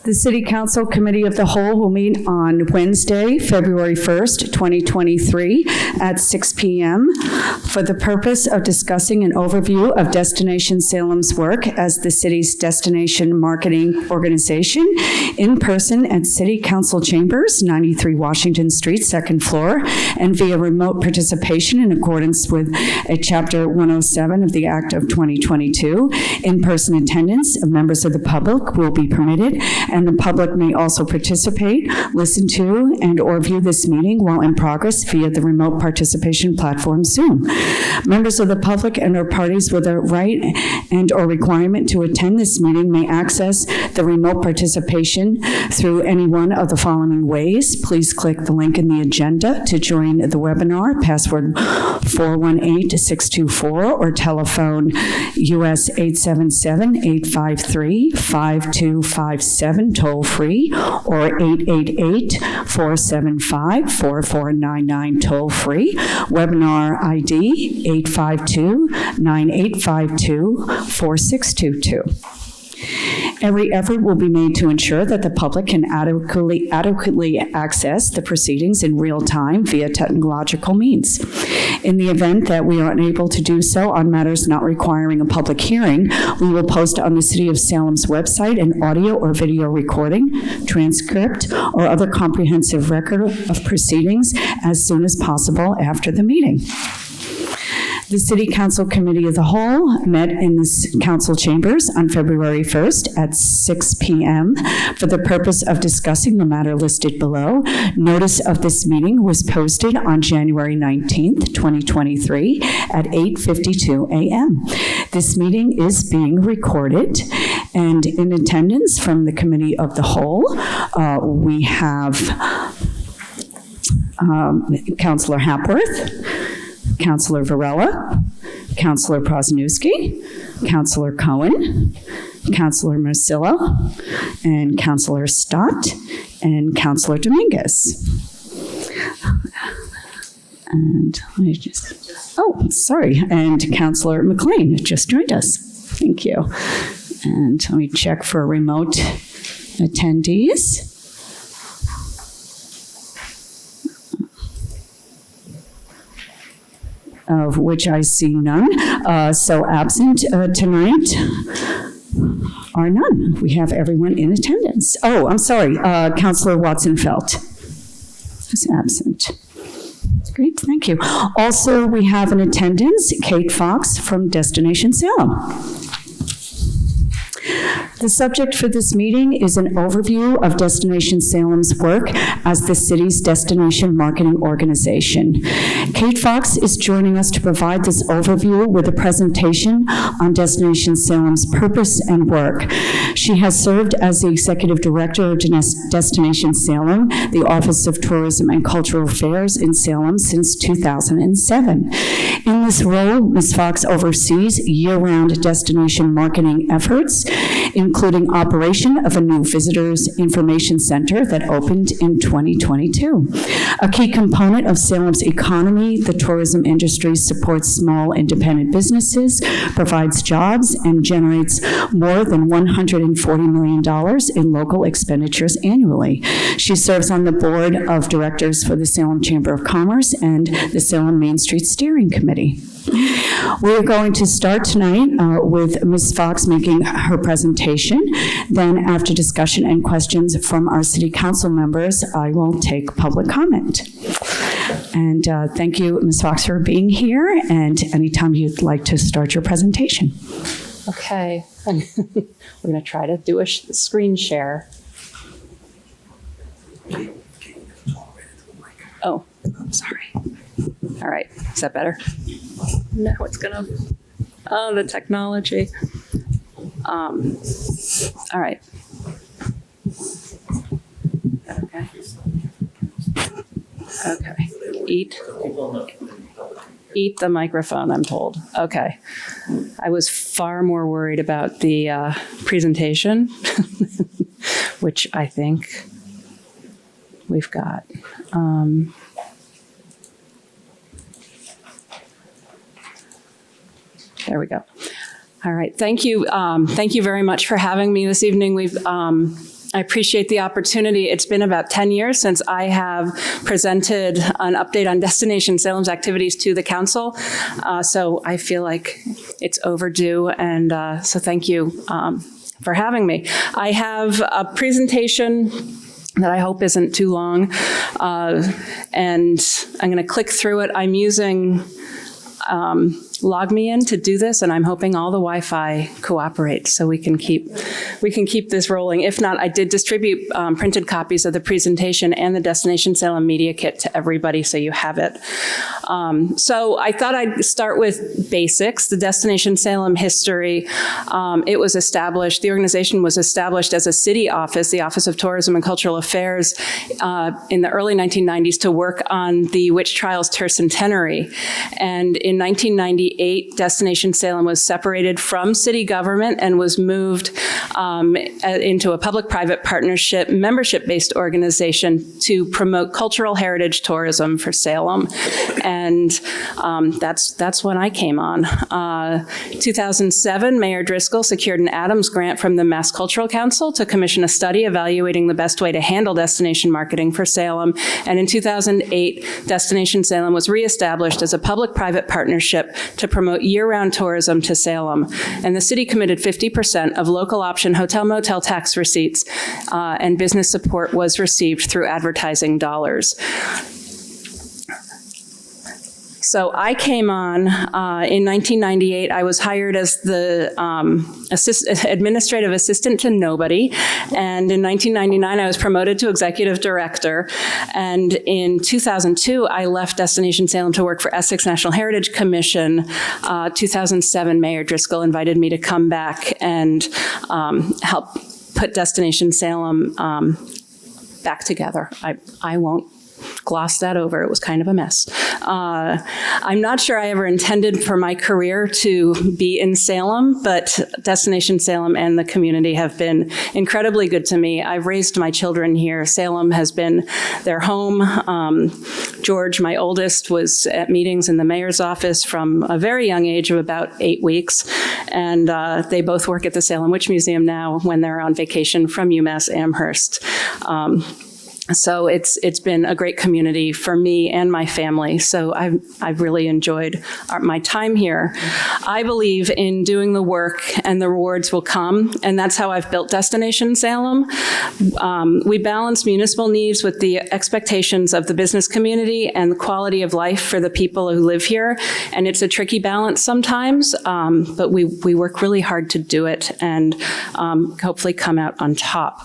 The City Council Committee of the Whole will meet on Wednesday, February 1st, 2023 at 6 p.m. for the purpose of discussing an overview of Destination Salem's work as the city's destination marketing organization in person at City Council Chambers, 93 Washington Street, second floor, and via remote participation in accordance with Chapter 107 of the Act of 2022. In-person attendance of members of the public will be permitted, and the public may also participate, listen to, and or view this meeting while in progress via the remote participation platform Zoom. Members of the public and or parties with a right and or requirement to attend this meeting may access the remote participation through any one of the following ways. Please click the link in the agenda to join the webinar, password 418624, or telephone US 877-853-5257 toll free, or 888-475-4499 toll free. Webinar ID 852-9852-4622. Every effort will be made to ensure that the public can adequately access the proceedings in real time via technological means. In the event that we are unable to do so on matters not requiring a public hearing, we will post on the City of Salem's website an audio or video recording, transcript, or other comprehensive record of proceedings as soon as possible after the meeting. The City Council Committee of the Whole met in the council chambers on February 1st at 6 p.m. for the purpose of discussing the matter listed below. Notice of this meeting was posted on January 19th, 2023 at 8:52 a.m. This meeting is being recorded, and in attendance from the Committee of the Whole, we have Councilor Hapworth, Councilor Varela, Councilor Prosnewski, Councilor Cohen, Councilor Marcillo, and Councilor Stott, and Councilor Dominguez. And and Councilor McLean just joined us. Thank you. And let me check for remote attendees. Of which I see none. So absent tonight are none. We have everyone in attendance. Oh, I'm sorry, Councilor Watson-Felt is absent. Great, thank you. Also, we have in attendance Kate Fox from Destination Salem. The subject for this meeting is an overview of Destination Salem's work as the city's destination marketing organization. Kate Fox is joining us to provide this overview with a presentation on Destination Salem's purpose and work. She has served as the Executive Director of Destination Salem, the Office of Tourism and Cultural Affairs in Salem, since 2007. In this role, Ms. Fox oversees year-round destination marketing efforts, including operation of a new visitors information center that opened in 2022. A key component of Salem's economy, the tourism industry supports small independent businesses, provides jobs, and generates more than $140 million in local expenditures annually. She serves on the board of directors for the Salem Chamber of Commerce and the Salem Main Street Steering Committee. We are going to start tonight with Ms. Fox making her presentation. Then, after discussion and questions from our City Council members, I will take public comment. And thank you, Ms. Fox, for being here, and anytime you'd like to start your presentation. Okay, we're going to try to do a screen share. Oh, I'm sorry. All right, is that better? No, it's gonna, oh, the technology. All right. Okay. Okay, eat the microphone, I'm told. Okay. I was far more worried about the presentation, which I think we've got. There we go. All right, thank you. Thank you very much for having me this evening. We've I appreciate the opportunity. It's been about 10 years since I have presented an update on Destination Salem's activities to the council. So I feel like it's overdue, and so thank you for having me. I have a presentation that I hope isn't too long, and I'm going to click through it. I'm using LogMeIn to do this, and I'm hoping all the Wi-Fi cooperates so we can keep this rolling. If not, I did distribute printed copies of the presentation and the Destination Salem Media Kit to everybody, so you have it. So I thought I'd start with basics. The Destination Salem history. It was established. The organization was established as a city office, the Office of Tourism and Cultural Affairs, in the early 1990s to work on the witch trials tercentenary. And in 1998, Destination Salem was separated from city government and was moved into a public-private partnership, membership-based organization to promote cultural heritage tourism for Salem. And that's when I came on. 2007, Mayor Driscoll secured an Adams grant from the Mass Cultural Council to commission a study evaluating the best way to handle destination marketing for Salem. And in 2008, Destination Salem was reestablished as a public-private partnership to promote year-round tourism to Salem. And the city committed 50% of local option hotel motel tax receipts, and business support was received through advertising dollars. So I came on in 1998. I was hired as the administrative assistant to nobody. And in 1999, I was promoted to executive director. And in 2002, I left Destination Salem to work for Essex National Heritage Commission. 2007, Mayor Driscoll invited me to come back and help put Destination Salem back together. I won't gloss that over. It was kind of a mess. I'm not sure I ever intended for my career to be in Salem, but Destination Salem and the community have been incredibly good to me. I've raised my children here. Salem has been their home. George, my oldest, was at meetings in the mayor's office from a very young age of about 8 weeks. And they both work at the Salem Witch Museum now when they're on vacation from UMass Amherst. So it's been a great community for me and my family. So I've really enjoyed my time here. I believe in doing the work and the rewards will come, and that's how I've built Destination Salem. We balance municipal needs with the expectations of the business community and the quality of life for the people who live here. And it's a tricky balance sometimes, but we work really hard to do it and hopefully come out on top.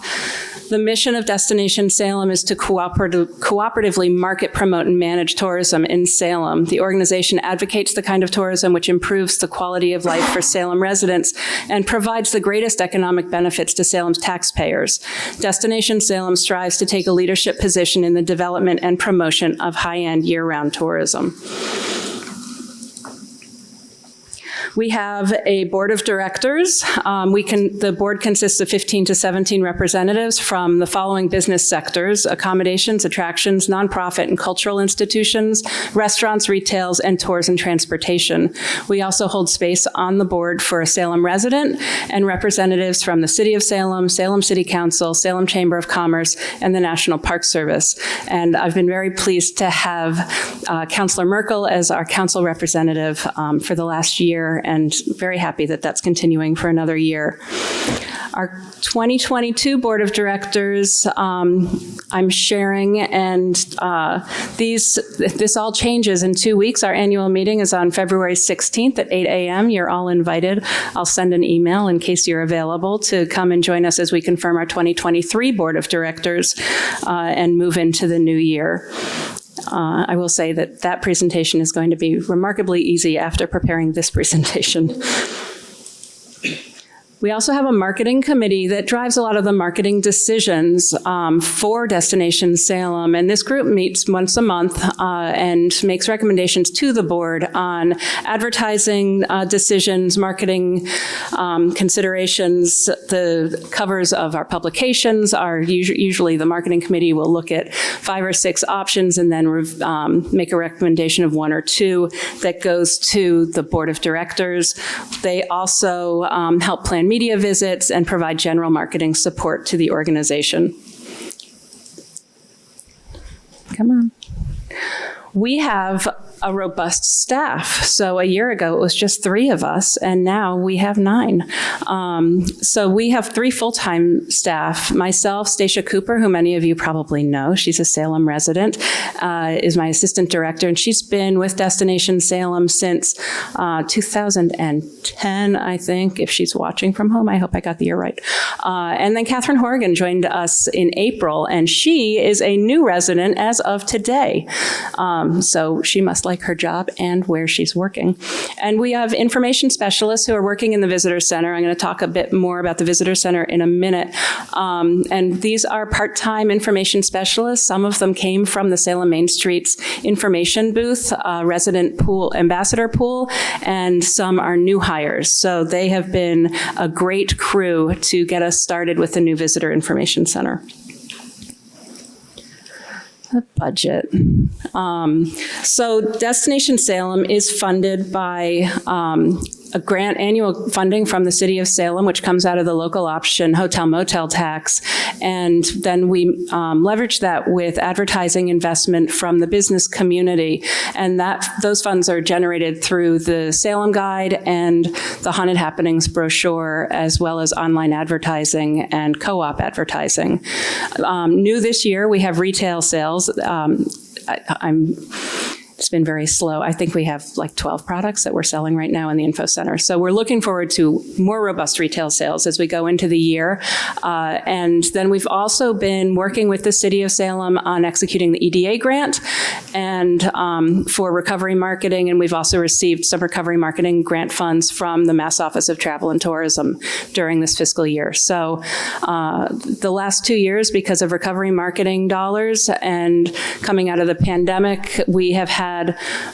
The mission of Destination Salem is to cooperatively market, promote, and manage tourism in Salem. The organization advocates the kind of tourism which improves the quality of life for Salem residents and provides the greatest economic benefits to Salem's taxpayers. Destination Salem strives to take a leadership position in the development and promotion of high-end year-round tourism. We have a board of directors. The board consists of 15 to 17 representatives from the following business sectors: accommodations, attractions, nonprofit and cultural institutions, restaurants, retails, and tours and transportation. We also hold space on the board for a Salem resident and representatives from the City of Salem, Salem City Council, Salem Chamber of Commerce, and the National Park Service. And I've been very pleased to have Councilor Merkel as our council representative for the last year, and very happy that that's continuing for another year. Our 2022 Board of Directors, I'm sharing, and this all changes in 2 weeks. Our annual meeting is on February 16th at 8 a.m. You're all invited. I'll send an email in case you're available to come and join us as we confirm our 2023 Board of Directors and move into the new year. I will say that presentation is going to be remarkably easy after preparing this presentation. We also have a marketing committee that drives a lot of the marketing decisions for Destination Salem. And this group meets once a month and makes recommendations to the board on advertising decisions, marketing considerations. The covers of our publications are usually the marketing committee will look at 5 or 6 options and then make a recommendation of 1 or 2 that goes to the board of directors. They also help plan media visits and provide general marketing support to the organization. Come on. We have a robust staff. So a year ago, it was just 3 of us, and now we have 9. So we have 3 full-time staff. Myself, Stacia Cooper, who many of you probably know, she's a Salem resident, is my assistant director, and she's been with Destination Salem since 2010, I think. If she's watching from home, I hope I got the year right. And then Catherine Horgan joined us in April, and she is a new resident as of today. So she must like her job and where she's working. And we have information specialists who are working in the visitor center. I'm going to talk a bit more about the visitor center in a minute. And these are part-time information specialists. Some of them came from the Salem Main Street's information booth, resident pool, ambassador pool, and some are new hires. So they have been a great crew to get us started with the new visitor information center. The budget. So Destination Salem is funded by a grant annual funding from the City of Salem, which comes out of the local option hotel motel tax. And then we leverage that with advertising investment from the business community. And those funds are generated through the Salem Guide and the Haunted Happenings brochure, as well as online advertising and co-op advertising. New this year, we have retail sales. It's been very slow. I think we have like 12 products that we're selling right now in the info center. So we're looking forward to more robust retail sales as we go into the year. And then we've also been working with the City of Salem on executing the EDA grant and for recovery marketing. And we've also received some recovery marketing grant funds from the Mass Office of Travel and Tourism during this fiscal year. So the last 2 years, because of recovery marketing dollars and coming out of the pandemic, we have had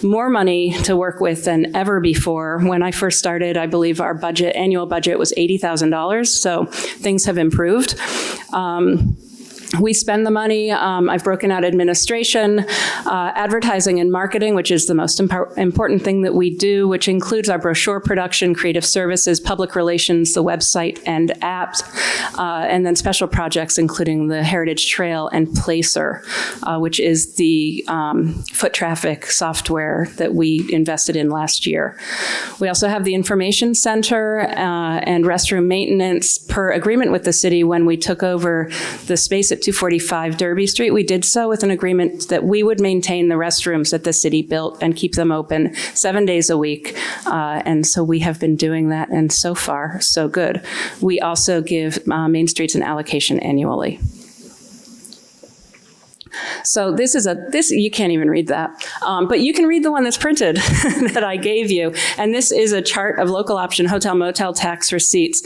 more money to work with than ever before. When I first started, I believe our annual budget was $80,000, so things have improved. We spend the money. I've broken out administration, advertising and marketing, which is the most important thing that we do, which includes our brochure production, creative services, public relations, the website and apps, and then special projects, including the Heritage Trail and Placer, which is the foot traffic software that we invested in last year. We also have the information center and restroom maintenance per agreement with the city. When we took over the space at 245 Derby Street, we did so with an agreement that we would maintain the restrooms that the city built and keep them open 7 days a week. And so we have been doing that, and so far, so good. We also give Main Streets an allocation annually. So this you can't even read that, but you can read the one that's printed that I gave you. And this is a chart of local option hotel motel tax receipts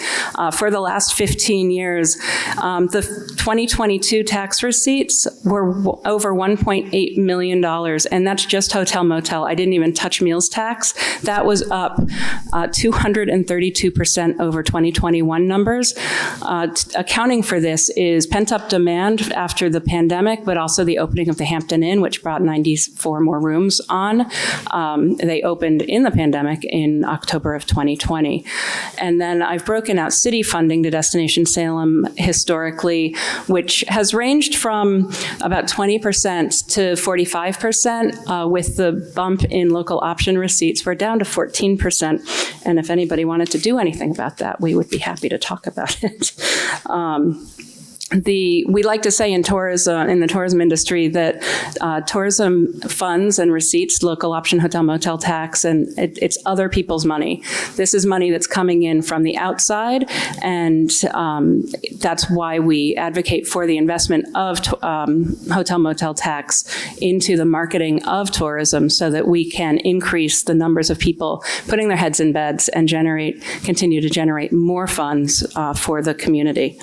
for the last 15 years. The 2022 tax receipts were over $1.8 million, and that's just hotel motel. I didn't even touch meals tax. That was up 232% over 2021 numbers. Accounting for this is pent-up demand after the pandemic, but also the opening of the Hampton Inn, which brought 94 more rooms on. They opened in the pandemic in October of 2020. And then I've broken out city funding to Destination Salem historically, which has ranged from about 20% to 45%. With the bump in local option receipts, we're down to 14%. And if anybody wanted to do anything about that, we would be happy to talk about it. We like to say in tourism, in the tourism industry, that tourism funds and receipts, local option hotel motel tax, and it's other people's money. This is money that's coming in from the outside, and that's why we advocate for the investment of hotel motel tax into the marketing of tourism, so that we can increase the numbers of people putting their heads in beds and continue to generate more funds for the community.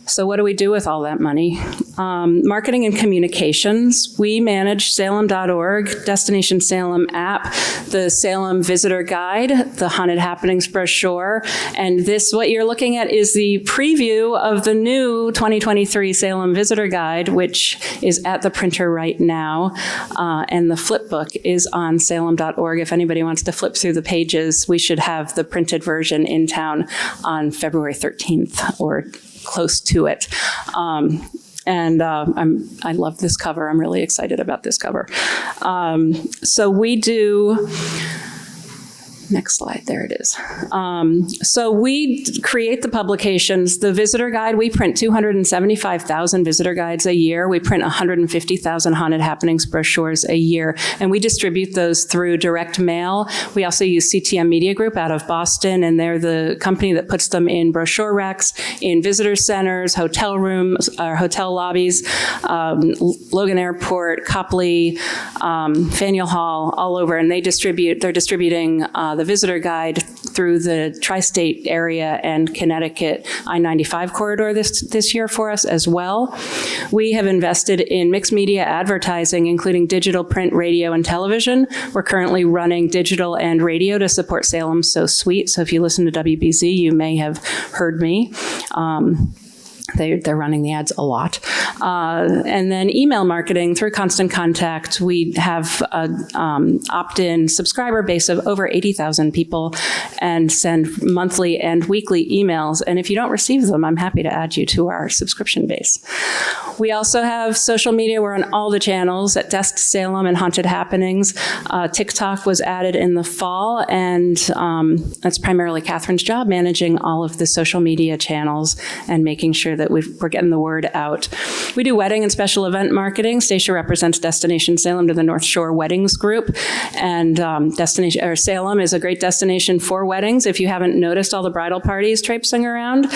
So So what do we do with all that money? Marketing and communications. We manage Salem.org, Destination Salem app, the Salem Visitor Guide, the Haunted Happenings brochure, and this, what you're looking at, is the preview of the new 2023 Salem Visitor Guide, which is at the printer right now, and the flip book is on Salem.org. If anybody wants to flip through the pages, we should have the printed version in town on February 13th or close to it. I love this cover. I'm really excited about this cover. So we do, next slide, there it is. So we create the publications. The visitor guide, we print 275,000 visitor guides a year. We print 150,000 haunted happenings brochures a year, and we distribute those through direct mail. We also use CTM Media Group out of Boston, and they're the company that puts them in brochure racks, in visitor centers, hotel rooms, or hotel lobbies, Logan Airport, Copley, Faneuil Hall, all over, and they're distributing the visitor guide through the tri-state area and Connecticut I-95 corridor this year for us as well. We have invested in mixed media advertising, including digital, print, radio, and television. We're currently running digital and radio to support Salem So Sweet. So if you listen to WBZ, you may have heard me. They're running the ads a lot. And then email marketing through Constant Contact. We have an opt-in subscriber base of over 80,000 people and send monthly and weekly emails. And if you don't receive them, I'm happy to add you to our subscription base. We also have social media. We're on all the channels at Dest Salem and Haunted Happenings. TikTok was added in the fall, and that's primarily Catherine's job, managing all of the social media channels and making sure that we're getting the word out. We do wedding and special event marketing. Stacia represents Destination Salem to the North Shore Weddings Group, and Salem is a great destination for weddings. If you haven't noticed all the bridal parties traipsing around,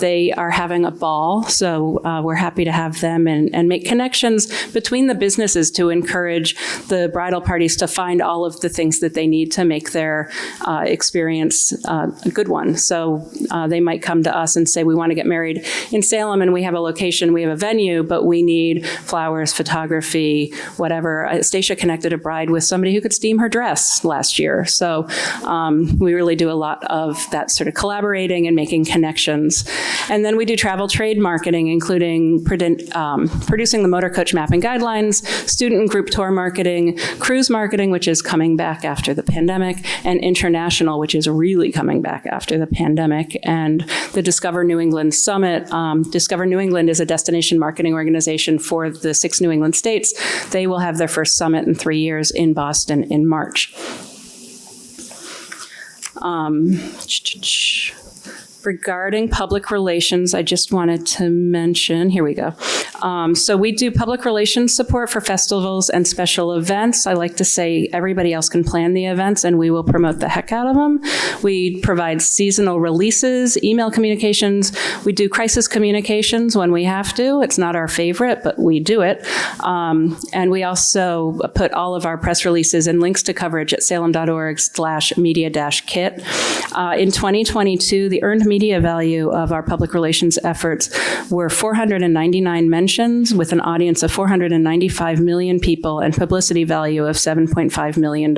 they are having a ball, so we're happy to have them and make connections between the businesses to encourage the bridal parties to find all of the things that they need to make their experience a good one. So they might come to us and say, we want to get married in Salem, and we have a location, we have a venue, but we need flowers, photography, whatever. Stacia connected a bride with somebody who could steam her dress last year. So we really do a lot of that sort of collaborating and making connections. And then we do travel trade marketing, including producing the motor coach mapping guidelines, student and group tour marketing, cruise marketing, which is coming back after the pandemic, and international, which is really coming back after the pandemic, and the Discover New England Summit. Discover New England is a destination marketing organization for the 6 New England states. They will have their first summit in 3 years in Boston in March. Regarding public relations, I just wanted to mention, here we go. So we do public relations support for festivals and special events. I like to say everybody else can plan the events and we will promote the heck out of them. We provide seasonal releases, email communications. We do crisis communications when we have to. It's not our favorite, but we do it. And we also put all of our press releases and links to coverage at salem.org/media-kit. In 2022, the earned media value of our public relations efforts were 499 mentions with an audience of 495 million people and publicity value of $7.5 million.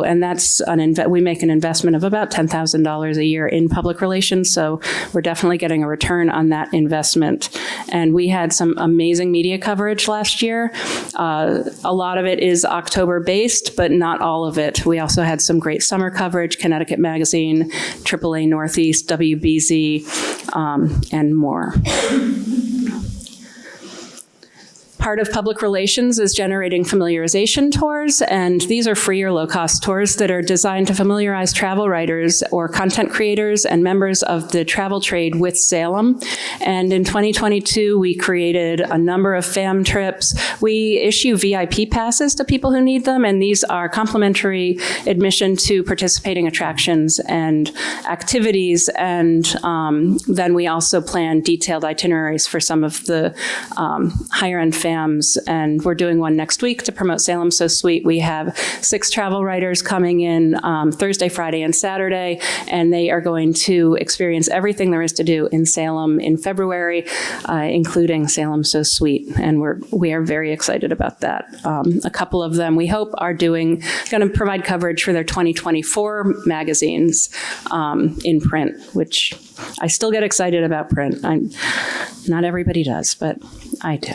And that's we make an investment of about $10,000 a year in public relations, so we're definitely getting a return on that investment. And we had some amazing media coverage last year. A lot of it is October-based, but not all of it. We also had some great summer coverage, Connecticut Magazine, AAA Northeast, WBZ, and more. Part of public relations is generating familiarization tours, and these are free or low-cost tours that are designed to familiarize travel writers or content creators and members of the travel trade with Salem. And in 2022, we created a number of fam trips. We issue VIP passes to people who need them, and these are complimentary admission to participating attractions and activities. And then we also plan detailed itineraries for some of the higher-end fam programs, and we're doing one next week to promote Salem So Sweet. We have 6 travel writers coming in Thursday, Friday, and Saturday, and they are going to experience everything there is to do in Salem in February, including Salem So Sweet, and we are very excited about that. A couple of them, we hope, are going to provide coverage for their 2024 magazines in print, which I still get excited about print. Not everybody does, but I do.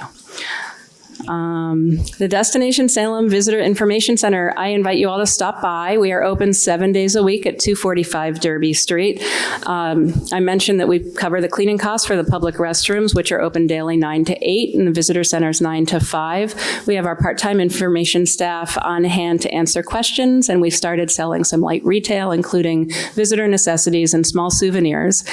The Destination Salem Visitor Information Center, I invite you all to stop by. We are open 7 days a week at 245 Derby Street. I mentioned that we cover the cleaning costs for the public restrooms, which are open daily 9 to 8, and the visitor center is 9 to 5. We have our part-time information staff on hand to answer questions, and we've started selling some light retail, including visitor necessities and small souvenirs.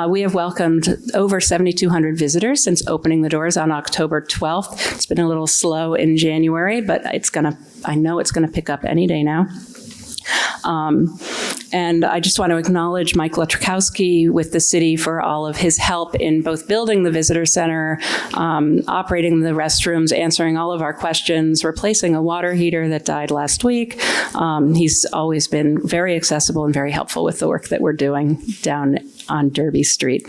We have welcomed over 7,200 visitors since opening the doors on October 12th. It's been a little slow in January, but I know it's gonna pick up any day now. And I just want to acknowledge Mike Letrikowski with the city for all of his help in both building the visitor center, operating the restrooms, answering all of our questions, replacing a water heater that died last week. He's always been very accessible and very helpful with the work that we're doing down on Derby Street.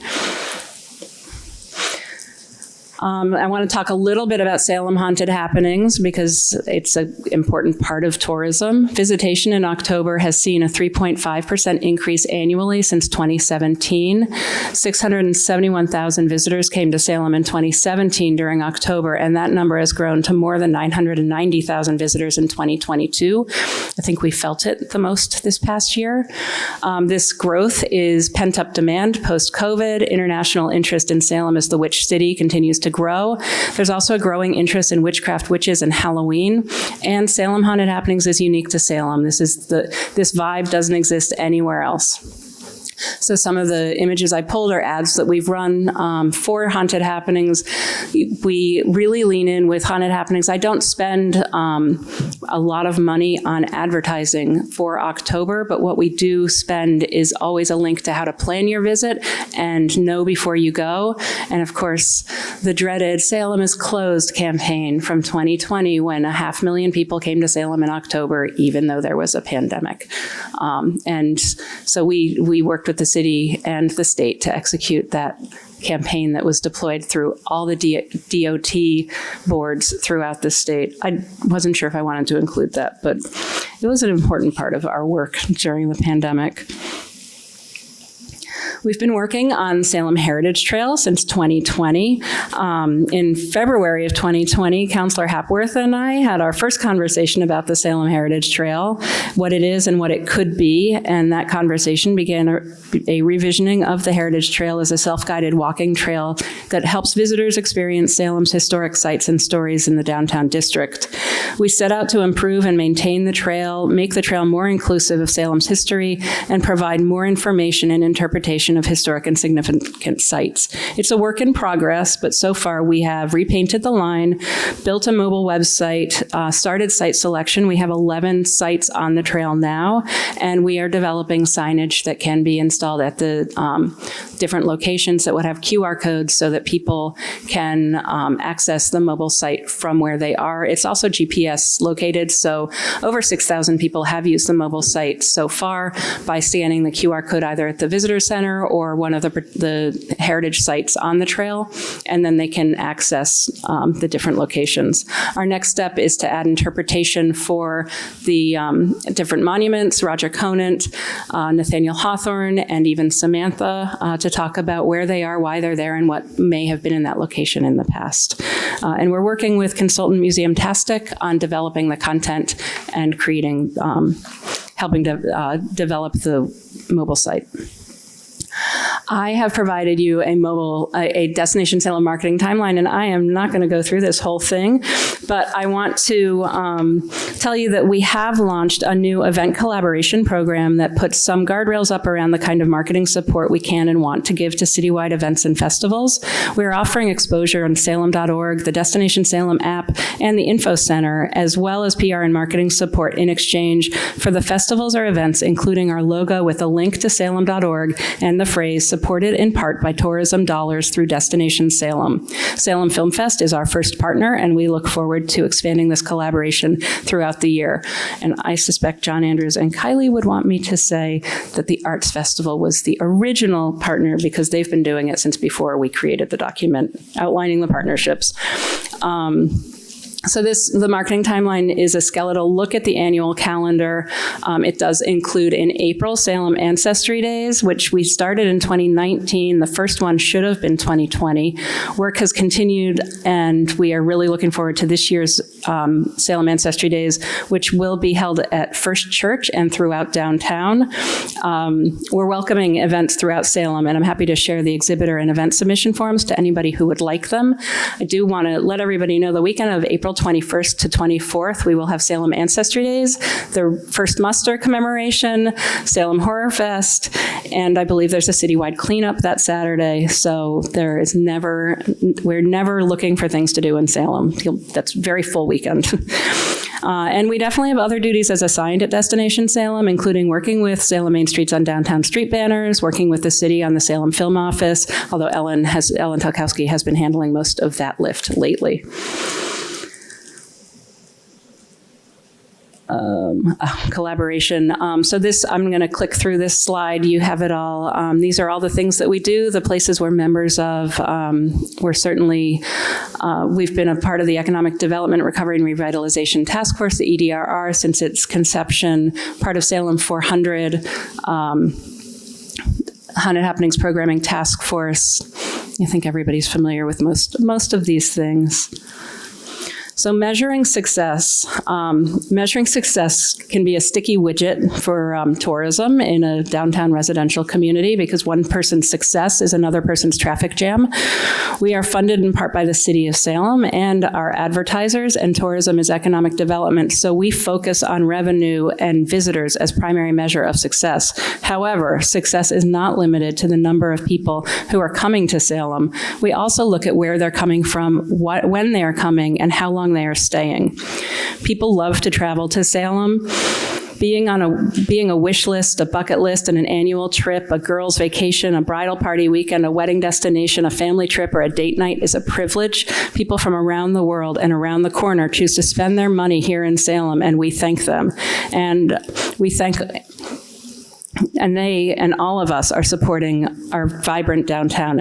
I want to talk a little bit about Salem Haunted Happenings because it's an important part of tourism. Visitation in October has seen a 3.5% increase annually since 2017. 671,000 visitors came to Salem in 2017 during October, and that number has grown to more than 990,000 visitors in 2022. I think we felt it the most this past year. This growth is pent-up demand post-COVID. International interest in Salem as the witch city continues to grow. There's also a growing interest in witchcraft, witches, and Halloween. And Salem Haunted Happenings is unique to Salem. This vibe doesn't exist anywhere else. So some of the images I pulled are ads that we've run for Haunted Happenings. We really lean in with Haunted Happenings. I don't spend a lot of money on advertising for October, but what we do spend is always a link to how to plan your visit and know before you go. And of course, the dreaded Salem is Closed campaign from 2020 when 500,000 people came to Salem in October, even though there was a pandemic. And so we worked with the city and the state to execute that campaign that was deployed through all the DOT boards throughout the state. I wasn't sure if I wanted to include that, but it was an important part of our work during the pandemic. We've been working on Salem Heritage Trail since 2020. In February of 2020, Councilor Hapworth and I had our first conversation about the Salem Heritage Trail, what it is and what it could be, and that conversation began a revisioning of the Heritage Trail as a self-guided walking trail that helps visitors experience Salem's historic sites and stories in the downtown district. We set out to improve and maintain the trail, make the trail more inclusive of Salem's history, and provide more information and interpretation of historic and significant sites. It's a work in progress, but so far we have repainted the line, built a mobile website, started site selection. We have 11 sites on the trail now, and we are developing signage that can be installed at the different locations that would have QR codes so that people can access the mobile site from where they are. It's also GPS located, so over 6,000 people have used the mobile site so far by scanning the QR code either at the visitor center or one of the heritage sites on the trail, and then they can access the different locations. Our next step is to add interpretation for the different monuments, Roger Conant, Nathaniel Hawthorne, and even Samantha, to talk about where they are, why they're there, and what may have been in that location in the past. And we're working with consultant Museumtastic on developing the content and creating, helping to develop the mobile site. I have provided you a Destination Salem marketing timeline, and I am not going to go through this whole thing, but I want to tell you that we have launched a new event collaboration program that puts some guardrails up around the kind of marketing support we can and want to give to citywide events and festivals. We're offering exposure on salem.org, the Destination Salem app, and the Info Center, as well as PR and marketing support in exchange for the festivals or events, including our logo with a link to salem.org and the phrase supported in part by tourism dollars through Destination Salem. Salem Film Fest is our first partner, and we look forward to expanding this collaboration throughout the year. And I suspect John Andrews and Kylie would want me to say that the Arts Festival was the original partner because they've been doing it since before we created the document outlining the partnerships. So the marketing timeline is a skeletal look at the annual calendar. It does include in April Salem Ancestry Days, which we started in 2019. The first one should have been 2020. Work has continued, and we are really looking forward to this year's Salem Ancestry Days, which will be held at First Church and throughout downtown. We're welcoming events throughout Salem, and I'm happy to share the exhibitor and event submission forms to anybody who would like them. I do want to let everybody know the weekend of April 21st to 24th, we will have Salem Ancestry Days, the First Muster commemoration, Salem Horror Fest, and I believe there's a citywide cleanup that Saturday. So we're never looking for things to do in Salem. That's a very full weekend. And we definitely have other duties as assigned at Destination Salem, including working with Salem Main Streets on downtown street banners, working with the city on the Salem Film Office, although Ellen Talkowski has been handling most of that lift lately. Collaboration. So this, I'm going to click through this slide. You have it all. These are all the things that we do, the places we're members of. We're certainly, we've been a part of the Economic Development, Recovery, and Revitalization Task Force, the EDRR, since its conception, part of Salem 400, Haunted Happenings Programming Task Force. I think everybody's familiar with most of these things. So measuring success can be a sticky widget for tourism in a downtown residential community because one person's success is another person's traffic jam. We are funded in part by the City of Salem and our advertisers, and tourism is economic development, so we focus on revenue and visitors as primary measure of success. However, success is not limited to the number of people who are coming to Salem. We also look at where they're coming from, when they are coming, and how long they are staying. People love to travel to Salem. Being a wish list, a bucket list, and an annual trip, a girl's vacation, a bridal party weekend, a wedding destination, a family trip, or a date night is a privilege. People from around the world and around the corner choose to spend their money here in Salem, and we thank them. And they and all of us are supporting our vibrant downtown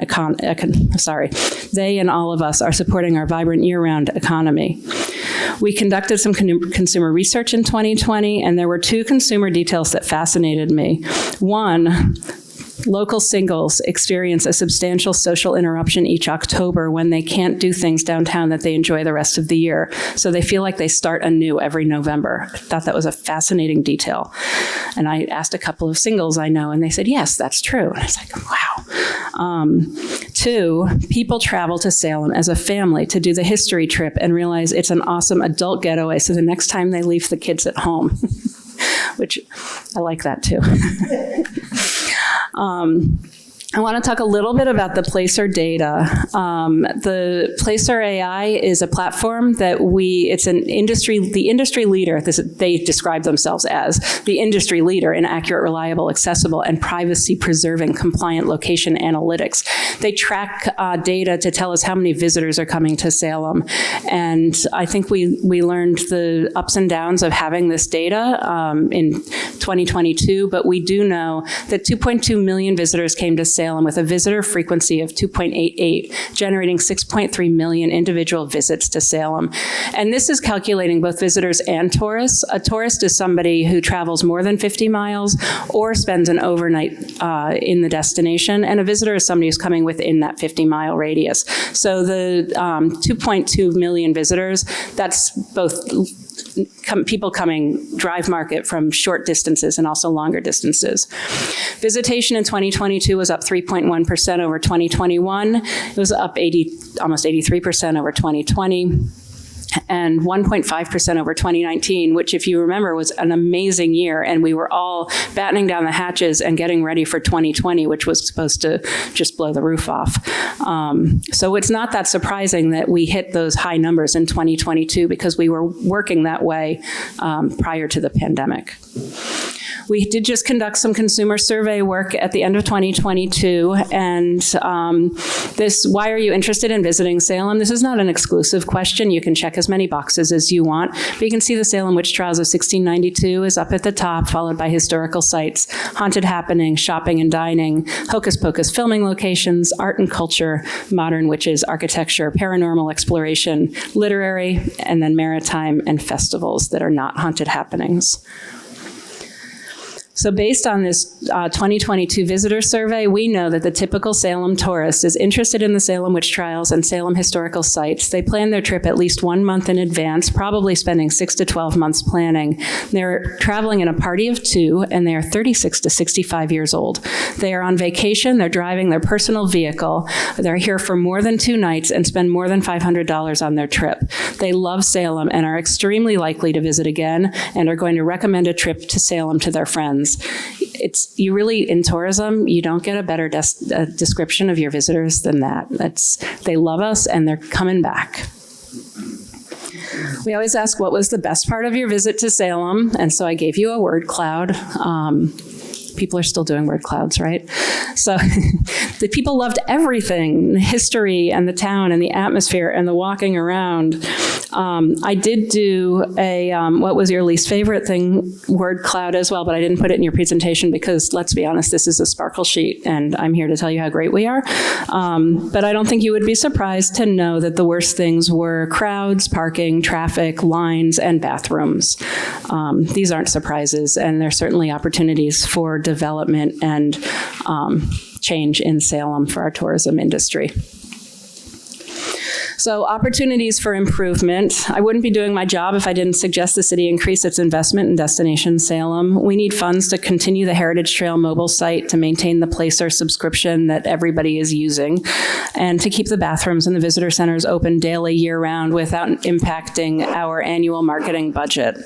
They and all of us are supporting our vibrant year-round economy. We conducted some consumer research in 2020, and there were two consumer details that fascinated me. One, local singles experience a substantial social interruption each October when they can't do things downtown that they enjoy the rest of the year. So they feel like they start anew every November. I thought that was a fascinating detail. And I asked a couple of singles I know, and they said, yes, that's true. And I was like, wow. Two, people travel to Salem as a family to do the history trip and realize it's an awesome adult getaway, so the next time they leave the kids at home, which I like that too. I want to talk a little bit about the Placer data. The Placer AI is a platform that it's the industry leader. They describe themselves as the industry leader in accurate, reliable, accessible, and privacy-preserving compliant location analytics. They track data to tell us how many visitors are coming to Salem. And I think we learned the ups and downs of having this data in 2022, but we do know that 2.2 million visitors came to Salem with a visitor frequency of 2.88, generating 6.3 million individual visits to Salem. And this is calculating both visitors and tourists. A tourist is somebody who travels more than 50 miles or spends an overnight in the destination, and a visitor is somebody who's coming within that 50-mile radius. So the 2.2 million visitors, that's both people coming drive market from short distances and also longer distances. Visitation in 2022 was up 3.1% over 2021. It was up almost 83% over 2020. And 1.5% over 2019, which, if you remember, was an amazing year. And we were all battening down the hatches and getting ready for 2020, which was supposed to just blow the roof off. So it's not that surprising that we hit those high numbers in 2022 because we were working that way prior to the pandemic. We did just conduct some consumer survey work at the end of 2022, and why are you interested in visiting Salem? This is not an exclusive question. You can check as many boxes as you want, but you can see the Salem witch trials of 1692 is up at the top, followed by historical sites, haunted happenings, shopping and dining, hocus pocus filming locations, art and culture, modern witches, architecture, paranormal exploration, literary, and then maritime and festivals that are not haunted happenings. So based on this 2022 visitor survey, we know that the typical Salem tourist is interested in the Salem witch trials and Salem historical sites. They plan their trip at least 1 month in advance, probably spending 6 to 12 months planning. They're traveling in a party of 2, and they are 36 to 65 years old. They are on vacation, they're driving their personal vehicle, they're here for more than 2 nights and spend more than $500 on their trip. They love Salem and are extremely likely to visit again and are going to recommend a trip to Salem to their friends. You really, in tourism, you don't get a better description of your visitors than that. They love us and they're coming back. We always ask, what was the best part of your visit to Salem? And so I gave you a word cloud. People are still doing word clouds, right? So the people loved everything, the history and the town and the atmosphere and the walking around. I did do a what was your least favorite thing word cloud as well, but I didn't put it in your presentation because, let's be honest, this is a sparkle sheet and I'm here to tell you how great we are. But I don't think you would be surprised to know that the worst things were crowds, parking, traffic, lines, and bathrooms. These aren't surprises, and there's certainly opportunities for development and change in Salem for our tourism industry. So opportunities for improvement. I wouldn't be doing my job if I didn't suggest the city increase its investment in Destination Salem. We need funds to continue the Heritage Trail mobile site, to maintain the Placer subscription that everybody is using, and to keep the bathrooms and the visitor centers open daily year-round without impacting our annual marketing budget.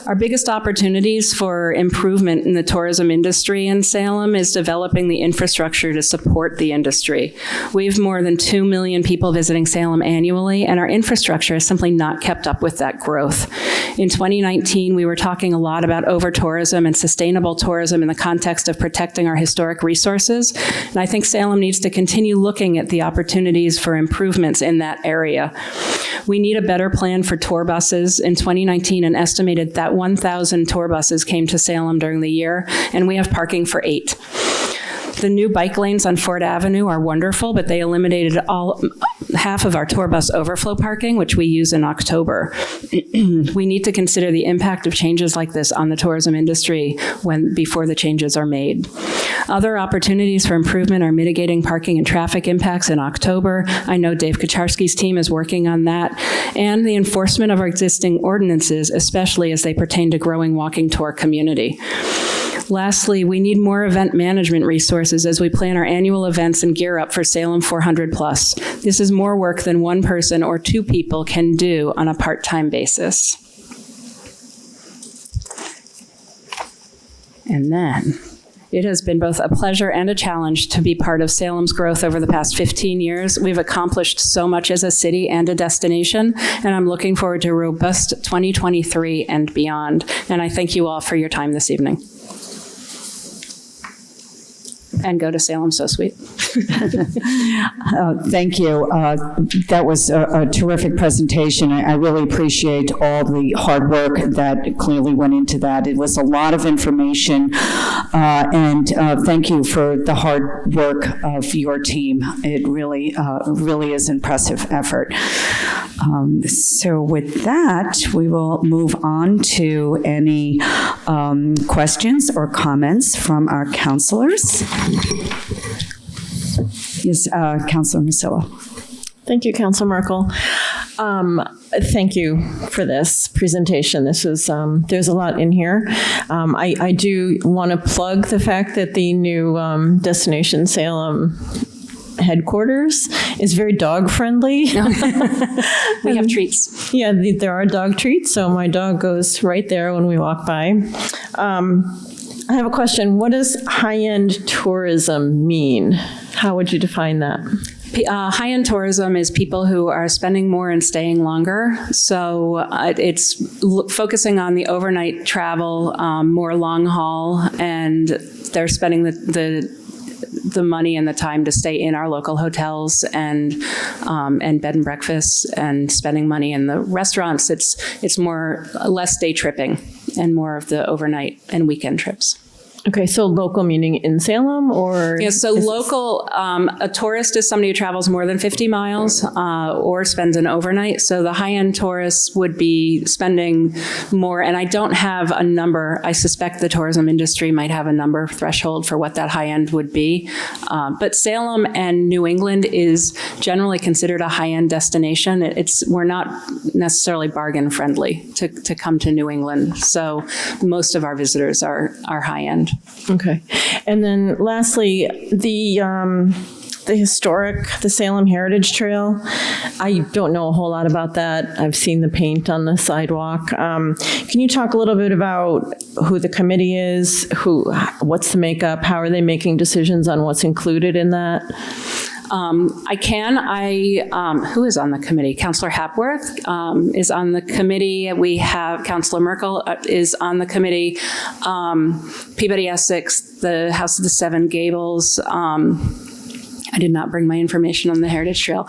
Our biggest opportunities for improvement in the tourism industry in Salem is developing the infrastructure to support the industry. We have more than 2 million people visiting Salem annually, and our infrastructure has simply not kept up with that growth. In 2019, we were talking a lot about over-tourism and sustainable tourism in the context of protecting our historic resources, and I think Salem needs to continue looking at the opportunities for improvements in that area. We need a better plan for tour buses. In 2019, an estimated that 1,000 tour buses came to Salem during the year, and we have parking for 8. The new bike lanes on Ford Avenue are wonderful, but they eliminated half of our tour bus overflow parking, which we use in October. We need to consider the impact of changes like this on the tourism industry before the changes are made. Other opportunities for improvement are mitigating parking and traffic impacts in October. I know Dave Kaczarski's team is working on that, and the enforcement of our existing ordinances, especially as they pertain to growing walking tour community. Lastly, we need more event management resources as we plan our annual events and gear up for Salem 400 Plus. This is more work than one person or 2 people can do on a part-time basis. And then, it has been both a pleasure and a challenge to be part of Salem's growth over the past 15 years. We've accomplished so much as a city and a destination, and I'm looking forward to a robust 2023 and beyond. And I thank you all for your time this evening. And go to Salem So Sweet. Thank you. That was a terrific presentation. I really appreciate all the hard work that clearly went into that. It was a lot of information, and thank you for the hard work of your team. It really is impressive effort. So with that, we will move on to any questions or comments from our counselors. Yes, Councilor Musilla. Thank you, Councilor Merkel. Thank you for this presentation. This was, there's a lot in here. I do want to plug the fact that the new Destination Salem headquarters is very dog friendly. We have treats. Yeah, there are dog treats, so my dog goes right there when we walk by. I have a question. What does high-end tourism mean? How would you define that? High-end tourism is people who are spending more and staying longer. So it's focusing on the overnight travel, more long haul, and they're spending the money and the time to stay in our local hotels and bed and breakfasts, and spending money in the restaurants. It's less day tripping and more of the overnight and weekend trips. Okay, so local meaning in Salem, or? Yeah, so local, a tourist is somebody who travels more than 50 miles or spends an overnight. So the high-end tourists would be spending more, and I don't have a number. I suspect the tourism industry might have a number threshold for what that high-end would be. But Salem and New England is generally considered a high-end destination. We're not necessarily bargain-friendly to come to New England. So most of our visitors are high-end. Okay. And then lastly, the Salem Heritage Trail. I don't know a whole lot about that. I've seen the paint on the sidewalk. Can you talk a little bit about who the committee is, what's the makeup, how are they making decisions on what's included in that? I can. Who is on the committee? Councillor Hapworth is on the committee. We have Councillor Merkel is on the committee. Peabody Essex, the House of the Seven Gables. I did not bring my information on the Heritage Trail.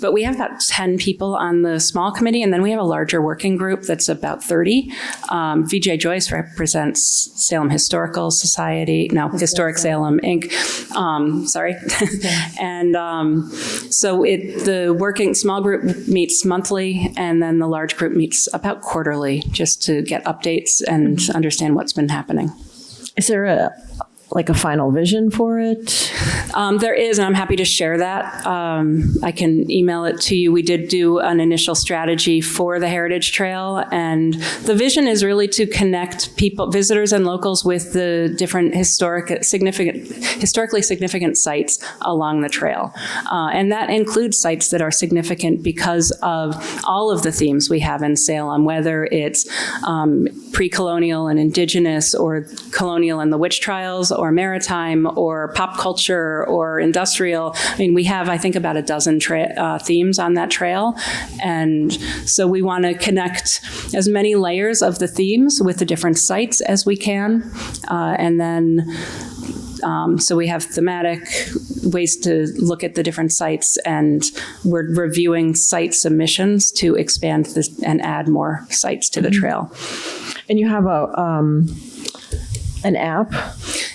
But we have about 10 people on the small committee, and then we have a larger working group that's about 30. VJ Joyce represents Salem Historical Society, Historic Salem, Inc. Sorry. And so the working small group meets monthly, and then the large group meets about quarterly, just to get updates and understand what's been happening. Is there a final vision for it? There is, and I'm happy to share that. I can email it to you. We did do an initial strategy for the Heritage Trail, and the vision is really to connect visitors and locals with the different historically significant sites along the trail. And that includes sites that are significant because of all of the themes we have in Salem, whether it's pre-colonial and indigenous, or colonial and the witch trials, or maritime, or pop culture, or industrial. I mean, we have, I think, about a dozen themes on that trail. And so we want to connect as many layers of the themes with the different sites as we can. And then, so we have thematic ways to look at the different sites, and we're reviewing site submissions to expand this and add more sites to the trail. And you have an app?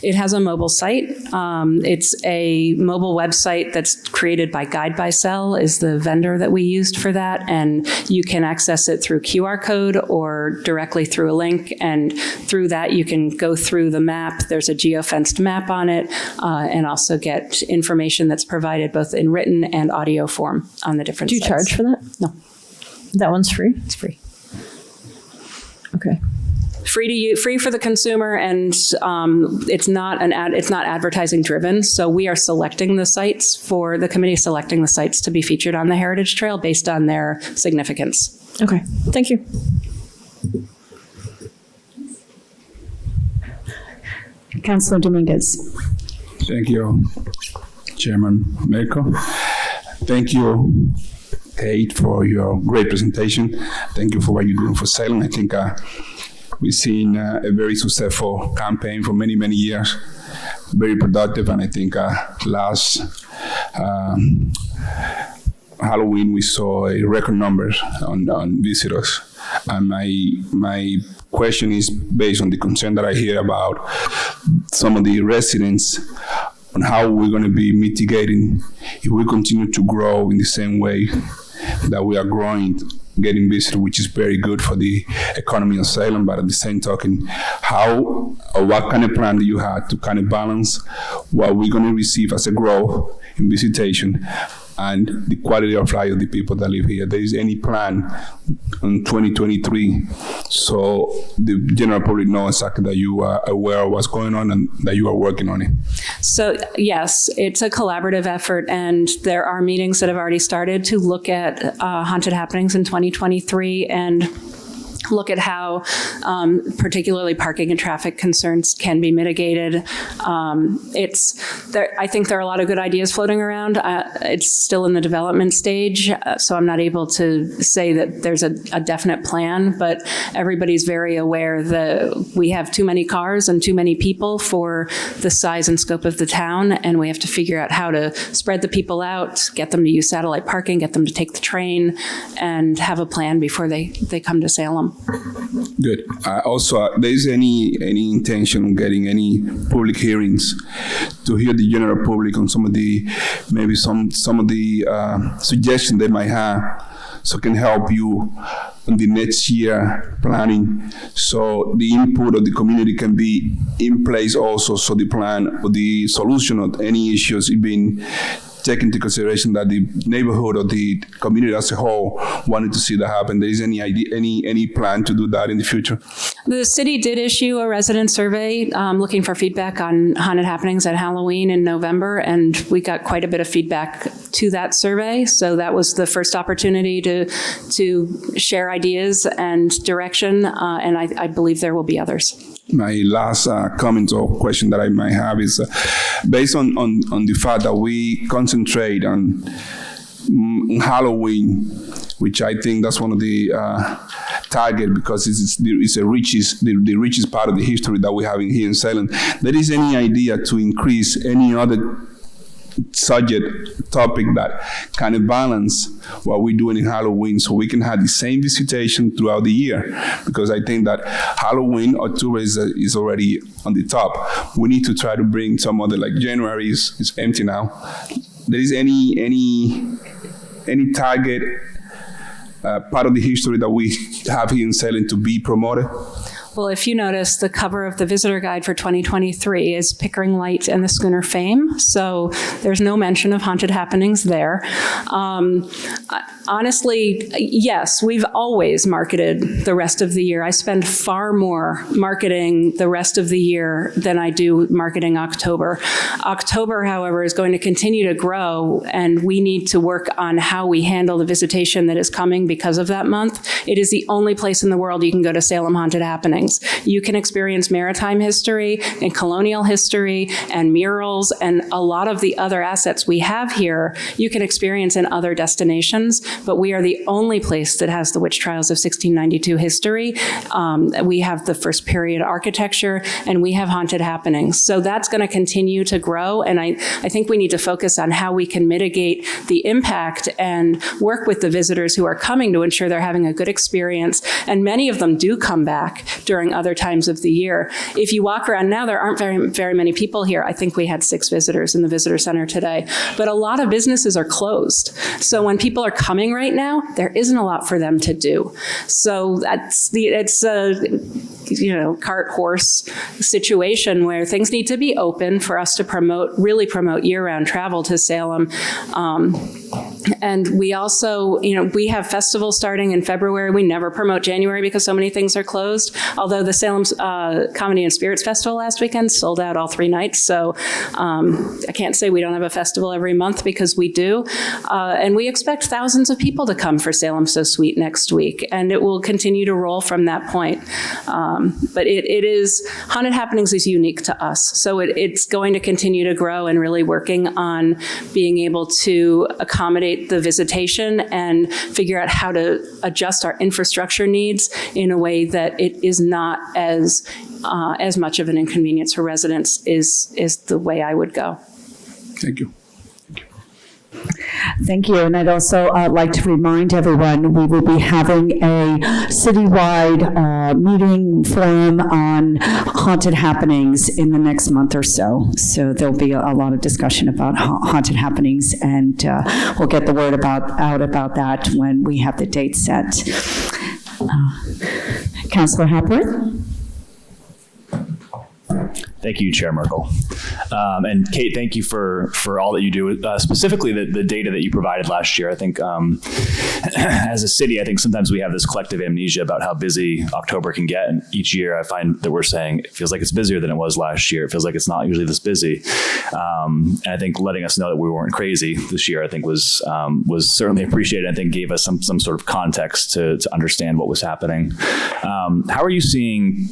It has a mobile site. It's a mobile website that's created by Guide by Cell, is the vendor that we used for that. And you can access it through QR code or directly through a link. And through that, you can go through the map. There's a geofenced map on it, and also get information that's provided both in written and audio form on the different sites. Do you charge for that? No. That one's free? It's free. Okay. Free for the consumer, and it's not advertising driven. So we are selecting the sites for the committee, selecting the sites to be featured on the Heritage Trail based on their significance. Okay, thank you. Councilor Dominguez. Thank you, Chairman Merkel. Thank you, Kate, for your great presentation. Thank you for what you're doing for Salem. I think we've seen a very successful campaign for many, many years, very productive, and I think last Halloween we saw a record numbers on visitors. And my question is based on the concern that I hear about some of the residents on how we're going to be mitigating if we continue to grow in the same way that we are growing, getting visitors, which is very good for the economy of Salem. But at the same token, how or what kind of plan do you have to kind of balance what we're going to receive as a growth in visitation and the quality of life of the people that live here? There is any plan in 2023 so the general public knows exactly that you are aware of what's going on and that you are working on it? So yes, it's a collaborative effort, and there are meetings that have already started to look at haunted happenings in 2023, and look at how particularly parking and traffic concerns can be mitigated. I think there are a lot of good ideas floating around. It's still in the development stage, so I'm not able to say that there's a definite plan, but everybody's very aware that we have too many cars and too many people for the size and scope of the town, and we have to figure out how to spread the people out, get them to use satellite parking, get them to take the train, and have a plan before they come to Salem. Good. Also, there is any intention of getting any public hearings to hear the general public on some of the suggestions they might have, so can help you in the next year planning, so the input of the community can be in place also, so the plan or the solution of any issues is being take into consideration that the neighborhood or the community as a whole wanted to see that happen. There is any idea, any plan to do that in the future? The city did issue a resident survey looking for feedback on haunted happenings at Halloween in November, and we got quite a bit of feedback to that survey. So that was the first opportunity to share ideas and direction, and I believe there will be others. My last comment or question that I might have is based on the fact that we concentrate on Halloween, which I think that's one of the target because it's the richest part of the history that we have here in Salem. There is any idea to increase any other topic that kind of balance what we're doing in Halloween, so we can have the same visitation throughout the year? Because I think that Halloween, October is already on the top. We need to try to bring some other, like January is empty now. There is any target part of the history that we have here in Salem to be promoted? Well, if you notice, the cover of the visitor guide for 2023 is Pickering Light and the Schooner Fame. So there's no mention of haunted happenings there. Honestly, yes, we've always marketed the rest of the year. I spend far more marketing the rest of the year than I do marketing October. October, however, is going to continue to grow, and we need to work on how we handle the visitation that is coming because of that month. It is the only place in the world you can go to Salem Haunted Happenings. You can experience maritime history and colonial history and murals and a lot of the other assets we have here you can experience in other destinations, but we are the only place that has the witch trials of 1692 history. We have the first period architecture, and we have haunted happenings. So that's going to continue to grow, and I think we need to focus on how we can mitigate the impact and work with the visitors who are coming to ensure they're having a good experience, and many of them do come back during other times of the year. If you walk around now, there aren't very many people here. I think we had 6 visitors in the visitor center today, but a lot of businesses are closed. So when people are coming right now, there isn't a lot for them to do. So it's a cart horse situation where things need to be open for us to really promote year-round travel to Salem. And we also, we have festivals starting in February. We never promote January because so many things are closed. Although the Salem's Comedy and Spirits Festival last weekend sold out all 3 nights. So I can't say we don't have a festival every month, because we do. And we expect thousands of people to come for Salem So Sweet next week. And it will continue to roll from that point. But Haunted Happenings is unique to us. So it's going to continue to grow, and really working on being able to accommodate the visitation and figure out how to adjust our infrastructure needs in a way that it is not as much of an inconvenience for residents is the way I would go. Thank you. Thank you. And I'd also like to remind everyone we will be having a citywide meeting forum on haunted happenings in the next month or so. So there'll be a lot of discussion about haunted happenings, and we'll get the word out about that when we have the date set. Councilor Hapworth? Thank you, Chair Merkel. And Kate, thank you for all that you do, specifically the data that you provided last year. I think as a city, I think sometimes we have this collective amnesia about how busy October can get. And each year I find that we're saying it feels like it's busier than it was last year. It feels like it's not usually this busy. And I think letting us know that we weren't crazy this year, I think was certainly appreciated. I think gave us some sort of context to understand what was happening. How are you seeing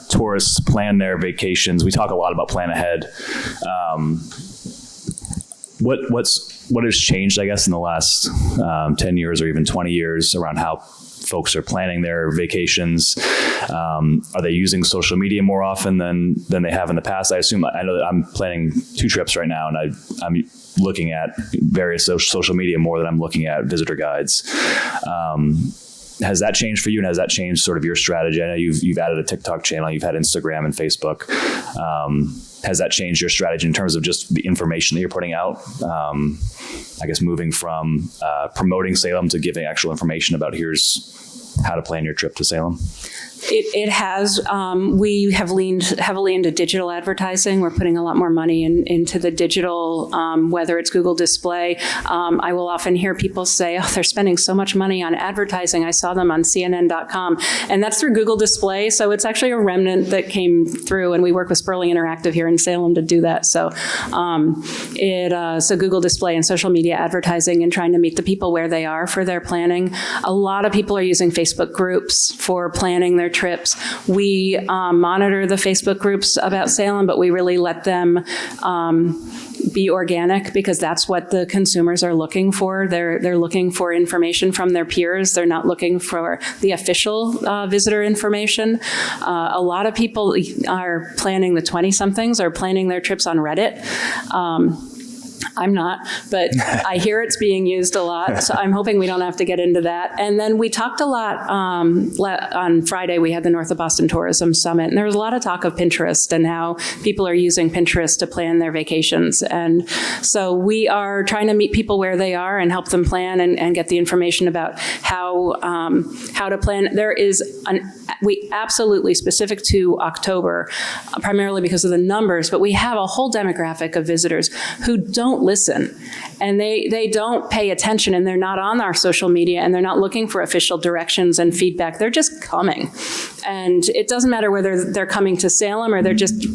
tourists plan their vacations? We talk a lot about plan ahead. What has changed, I guess, in the last 10 years or even 20 years around how folks are planning their vacations? Are they using social media more often than they have in the past? I know that I'm planning 2 trips right now, and I'm looking at various social media more than I'm looking at visitor guides. Has that changed for you, and has that changed sort of your strategy? I know you've added a TikTok channel, you've had Instagram and Facebook. Has that changed your strategy in terms of just the information that you're putting out? I guess moving from promoting Salem to giving actual information about here's how to plan your trip to Salem? It has. We have leaned heavily into digital advertising. We're putting a lot more money into the digital, whether it's Google Display. I will often hear people say, oh, they're spending so much money on advertising. I saw them on CNN.com. And that's through Google Display. So it's actually a remnant that came through. And we work with Sperling Interactive here in Salem to do that. So so Google Display and social media advertising and trying to meet the people where they are for their planning. A lot of people are using Facebook groups for planning their trips. We monitor the Facebook groups about Salem, but we really let them be organic because that's what the consumers are looking for. They're looking for information from their peers. They're not looking for the official visitor information. A lot of people are planning, the 20-somethings are planning their trips on Reddit. I'm not, but I hear it's being used a lot. So I'm hoping we don't have to get into that. And then we talked a lot on Friday. We had the North of Boston Tourism Summit, and there was a lot of talk of Pinterest and how people are using Pinterest to plan their vacations. And so we are trying to meet people where they are and help them plan and get the information about how to plan. There is we absolutely specific to October, primarily because of the numbers, but we have a whole demographic of visitors who don't listen and they don't pay attention and they're not on our social media and they're not looking for official directions and feedback. They're just coming. And it doesn't matter whether they're coming to Salem or they're just,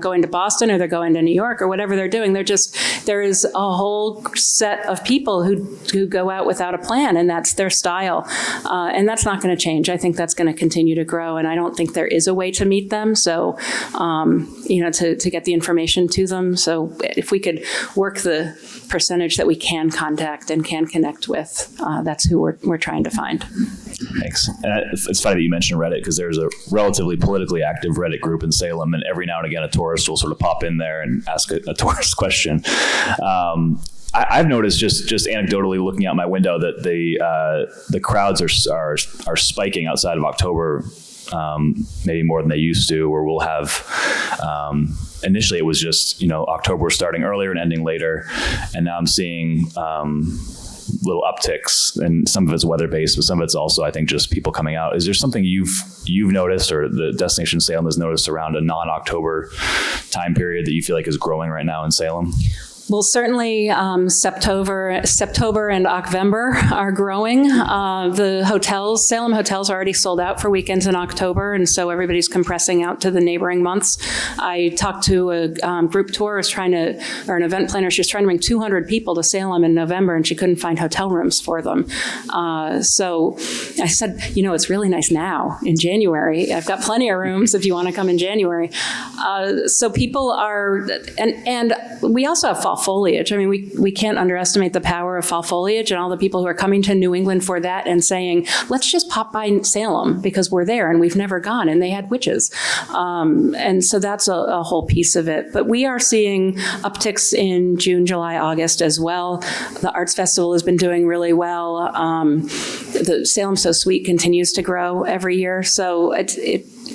going to Boston or they're going to New York or whatever they're doing. There is a whole set of people who go out without a plan, and that's their style. And that's not going to change. I think that's going to continue to grow, and I don't think there is a way to meet them. So, to get the information to them. So if we could work the percentage that we can contact and can connect with, that's who we're trying to find. Thanks. And it's funny that you mentioned Reddit because there's a relatively politically active Reddit group in Salem, and every now and again a tourist will sort of pop in there and ask a tourist question. I've noticed just anecdotally looking out my window that the crowds are spiking outside of October, maybe more than they used to, or we'll have initially it was just October starting earlier and ending later, and now I'm seeing little upticks, and some of it's weather-based, but some of it's also, I think, just people coming out. Is there something you've noticed, or the Destination Salem has noticed around a non-October time period that you feel like is growing right now in Salem? Well, certainly September and October are growing. The hotels, Salem hotels, are already sold out for weekends in October, and so everybody's compressing out to the neighboring months. I talked to a group tour, or an event planner. She was trying to bring 200 people to Salem in November, and she couldn't find hotel rooms for them. So I said, it's really nice now in January. I've got plenty of rooms if you want to come in January. So people are, and we also have fall foliage. I mean, we can't underestimate the power of fall foliage and all the people who are coming to New England for that and saying, let's just pop by Salem because we're there and we've never gone and they had witches. And so that's a whole piece of it. But we are seeing upticks in June, July, August as well. The Arts Festival has been doing really well. The Salem So Sweet continues to grow every year. So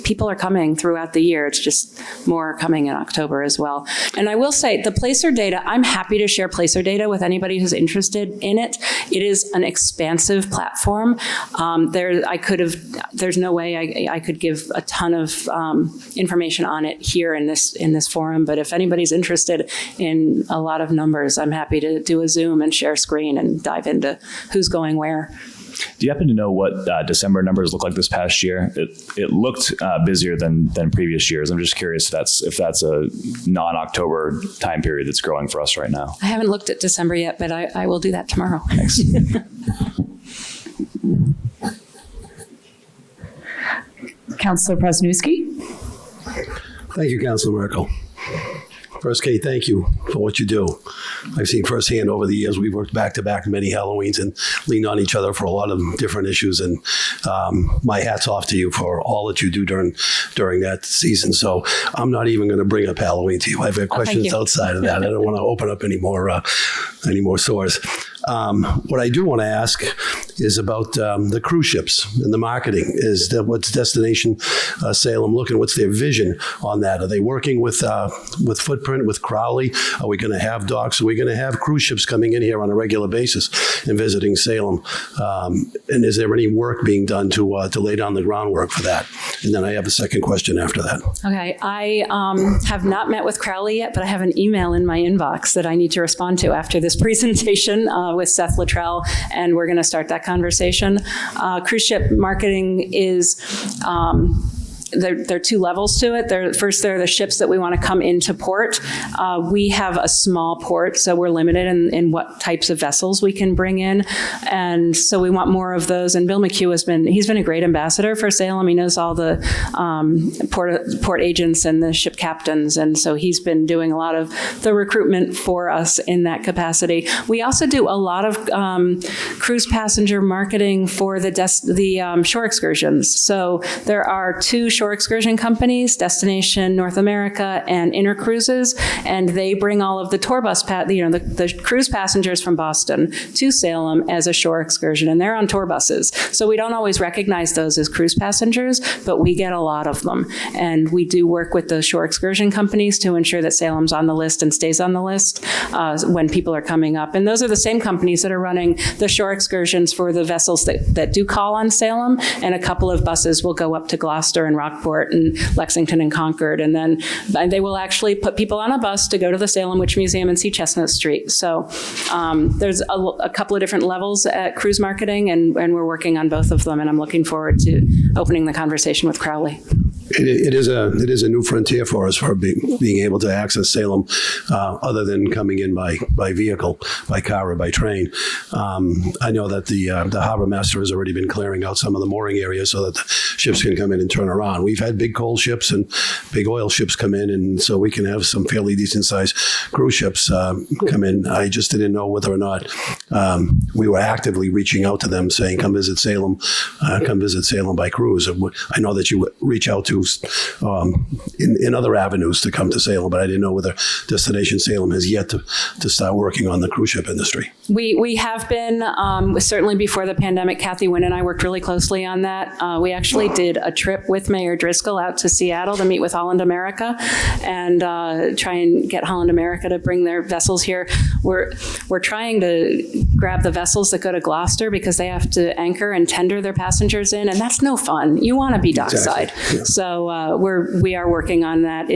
people are coming throughout the year. It's just more coming in October as well. And I will say the placer data, I'm happy to share placer data with anybody who's interested in it. It is an expansive platform. There's no way I could give a ton of information on it here in this forum, but if anybody's interested in a lot of numbers, I'm happy to do a Zoom and share screen and dive into who's going where. Do you happen to know what December numbers look like this past year? It looked busier than previous years. I'm just curious if that's a non-October time period that's growing for us right now. I haven't looked at December yet, but I will do that tomorrow. Thanks. Councillor Presnewski? Thank you, Councilor Merkel. First, Kate, thank you for what you do. I've seen firsthand over the years, we've worked back-to-back many Halloweens and leaned on each other for a lot of different issues. And my hat's off to you for all that you do during that season. So I'm not even going to bring up Halloween to you. I've got questions outside of that. I don't want to open up any more sores. What I do want to ask is about the cruise ships and the marketing. What's Destination Salem looking? What's their vision on that? Are they working with Footprint, with Crowley? Are we going to have docks? Are we going to have cruise ships coming in here on a regular basis and visiting Salem? And is there any work being done to lay down the groundwork for that? And then I have a second question after that. Okay, I have not met with Crowley yet, but I have an email in my inbox that I need to respond to after this presentation with Seth Luttrell, and we're going to start that conversation. Cruise ship marketing is there are two levels to it. First, there are the ships that we want to come into port. We have a small port, so we're limited in what types of vessels we can bring in. And so we want more of those. And Bill McHugh he's been a great ambassador for Salem. He knows all the port agents and the ship captains. And so he's been doing a lot of the recruitment for us in that capacity. We also do a lot of cruise passenger marketing for the shore excursions. So there are two shore excursion companies, Destination North America and Inner Cruises, and they bring all of the tour bus, the cruise passengers from Boston to Salem as a shore excursion, and they're on tour buses. So we don't always recognize those as cruise passengers, but we get a lot of them. And we do work with the shore excursion companies to ensure that Salem's on the list and stays on the list when people are coming up. And those are the same companies that are running the shore excursions for the vessels that do call on Salem, and a couple of buses will go up to Gloucester and Rockport and Lexington and Concord, and then they will actually put people on a bus to go to the Salem Witch Museum and see Chestnut Street. So there's a couple of different levels at cruise marketing, and we're working on both of them, and I'm looking forward to opening the conversation with Crowley. It is a new frontier for us for being able to access Salem, other than coming in by vehicle, by car or by train. I know that the harbor master has already been clearing out some of the mooring areas so that the ships can come in and turn around. We've had big coal ships and big oil ships come in, and so we can have some fairly decent sized cruise ships come in. I just didn't know whether or not we were actively reaching out to them saying, come visit Salem by cruise. I know that you reach out to in other avenues to come to Salem, but I didn't know whether Destination Salem has yet to start working on the cruise ship industry. We have been, certainly before the pandemic. Kathy Wynn and I worked really closely on that. We actually did a trip with Mayor Driscoll out to Seattle to meet with Holland America and try and get Holland America to bring their vessels here. We're trying to grab the vessels that go to Gloucester because they have to anchor and tender their passengers in, and that's no fun. You want to be dockside. Exactly. Yeah. So we are working on that.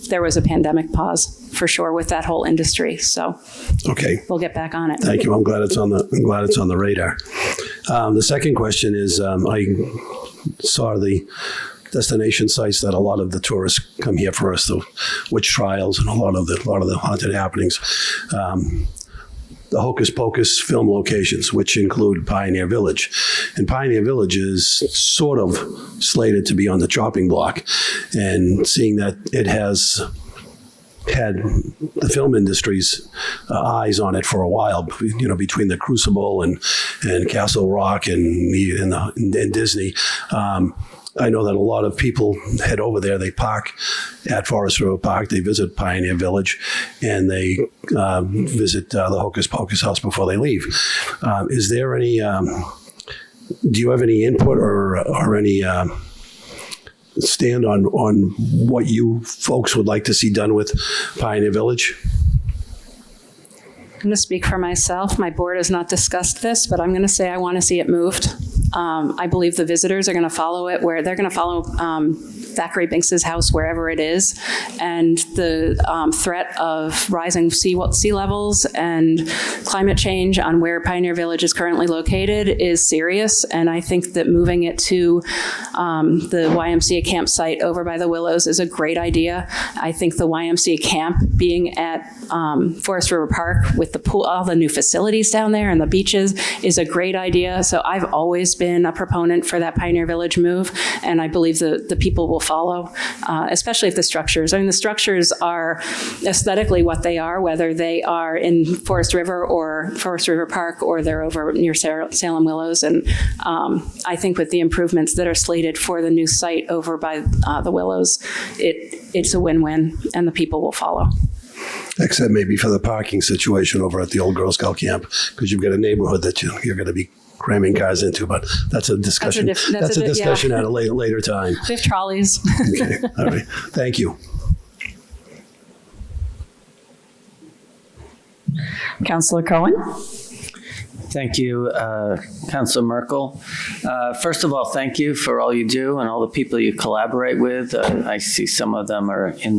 There was a pandemic pause for sure with that whole industry. So okay, we'll get back on it. Thank you. I'm glad it's on the radar. The second question is, I saw the destination sites that a lot of the tourists come here for us, the witch trials and a lot of the haunted happenings. The Hocus Pocus film locations, which include Pioneer Village. And Pioneer Village is sort of slated to be on the chopping block. And seeing that it has had the film industry's eyes on it for a while, between the Crucible and Castle Rock and Disney. I know that a lot of people head over there. They park at Forest River Park. They visit Pioneer Village, and they visit the Hocus Pocus house before they leave. Is there any? Do you have any input or any stand on what you folks would like to see done with Pioneer Village? I'm going to speak for myself. My board has not discussed this, but I'm going to say I want to see it moved. I believe the visitors are going to follow it where they're going to follow Thackeray Binks's house wherever it is. And the threat of rising sea levels and climate change on where Pioneer Village is currently located is serious. And I think that moving it to the YMCA campsite over by the Willows is a great idea. I think the YMCA camp being at Forest River Park with the pool, all the new facilities down there and the beaches is a great idea. So I've always been a proponent for that Pioneer Village move, and I believe the people will follow, especially if the structures are aesthetically what they are, whether they are in Forest River or Forest River Park or they're over near Salem Willows. And I think with the improvements that are slated for the new site over by the Willows, it's a win-win and the people will follow. Except maybe for the parking situation over at the old Girl Scout camp, because you've got a neighborhood that you're going to be cramming cars into, but that's a discussion. That's a discussion at a later time. We have trolleys. Okay, all right. Thank you. Councillor Cohen? Thank you, Councilor Merkel. First of all, thank you for all you do and all the people you collaborate with. I see some of them are in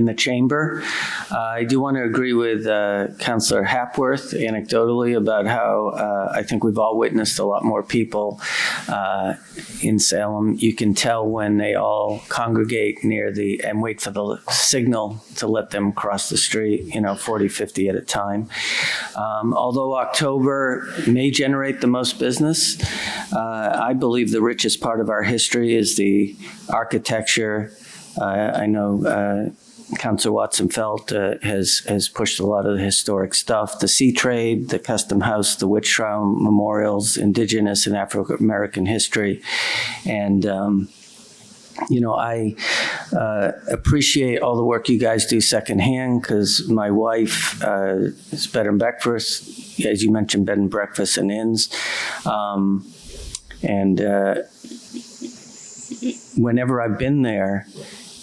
the chamber. I do want to agree with Councillor Hapworth anecdotally about how I think we've all witnessed a lot more people in Salem. You can tell when they all congregate near and wait for the signal to let them cross the street, 40, 50 at a time. Although October may generate the most business, I believe the richest part of our history is the architecture. I know Councilor Watson-Felt has pushed a lot of the historic stuff, the sea trade, the custom house, the witch trial memorials, Indigenous and African-American history. And, I appreciate all the work you guys do secondhand, because my wife is bed and breakfast, as you mentioned, bed and breakfast and inns. Whenever I've been there,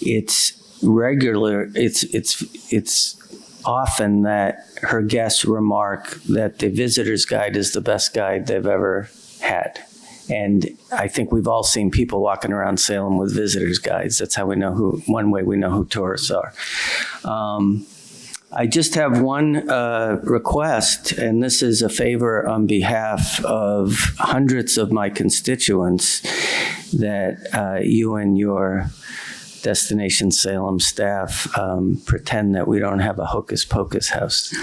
it's regular. It's often that her guests remark that the visitor's guide is the best guide they've ever had. And I think we've all seen people walking around Salem with visitor's guides. That's how we know one way we know who tourists are. I just have one request, and this is a favor on behalf of hundreds of my constituents, that you and your Destination Salem staff pretend that we don't have a hocus pocus house.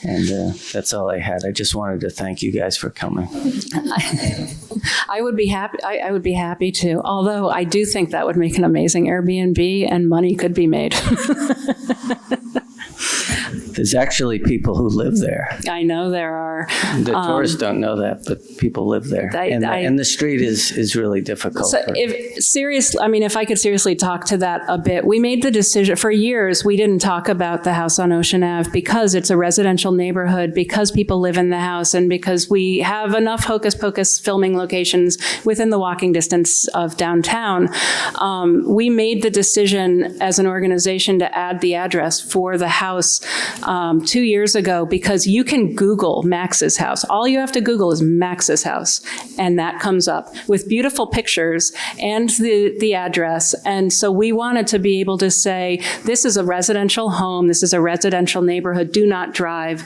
And that's all I had. I just wanted to thank you guys for coming. I would be happy. I would be happy to, although I do think that would make an amazing Airbnb and money could be made. There's actually people who live there. I know there are. The tourists don't know that, but people live there. And the street is really difficult. So if I could seriously talk to that a bit, we made the decision, for years, we didn't talk about the house on Ocean Ave because it's a residential neighborhood, because people live in the house, and because we have enough hocus pocus filming locations within the walking distance of downtown. We made the decision as an organization to add the address for the house 2 years ago, because you can Google Max's house. All you have to Google is Max's house, and that comes up with beautiful pictures and the address. And so we wanted to be able to say, this is a residential home, this is a residential neighborhood, do not drive,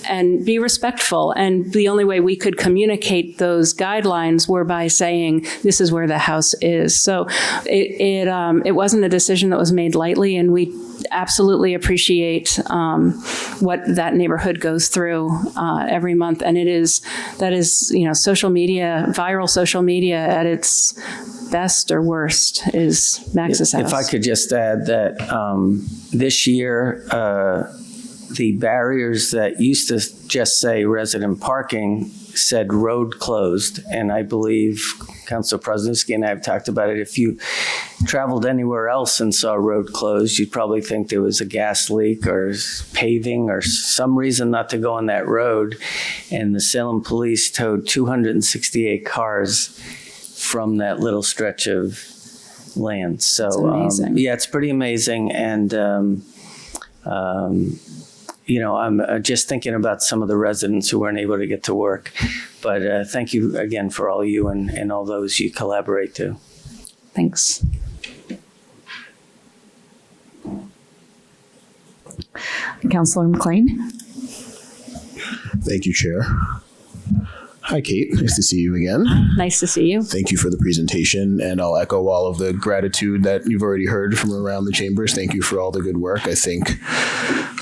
and be respectful. And the only way we could communicate those guidelines were by saying, this is where the house is. So it wasn't a decision that was made lightly, and we absolutely appreciate what that neighborhood goes through every month. And that is social media, viral social media at its best or worst is Max's house. If I could just add that this year, the barriers that used to just say resident parking said road closed. And I believe Councilor Prozniski and I have talked about it. If you traveled anywhere else and saw a road closed, you'd probably think there was a gas leak or paving or some reason not to go on that road. And the Salem police towed 268 cars from that little stretch of land. So It's amazing. yeah, it's pretty amazing. And I'm just thinking about some of the residents who weren't able to get to work. But thank you again for all you and all those you collaborate to. Thanks. Councilor McLean? Thank you, Chair. Hi, Kate. Nice to see you again. Nice to see you. Thank you for the presentation, and I'll echo all of the gratitude that you've already heard from around the chambers. Thank you for all the good work. I think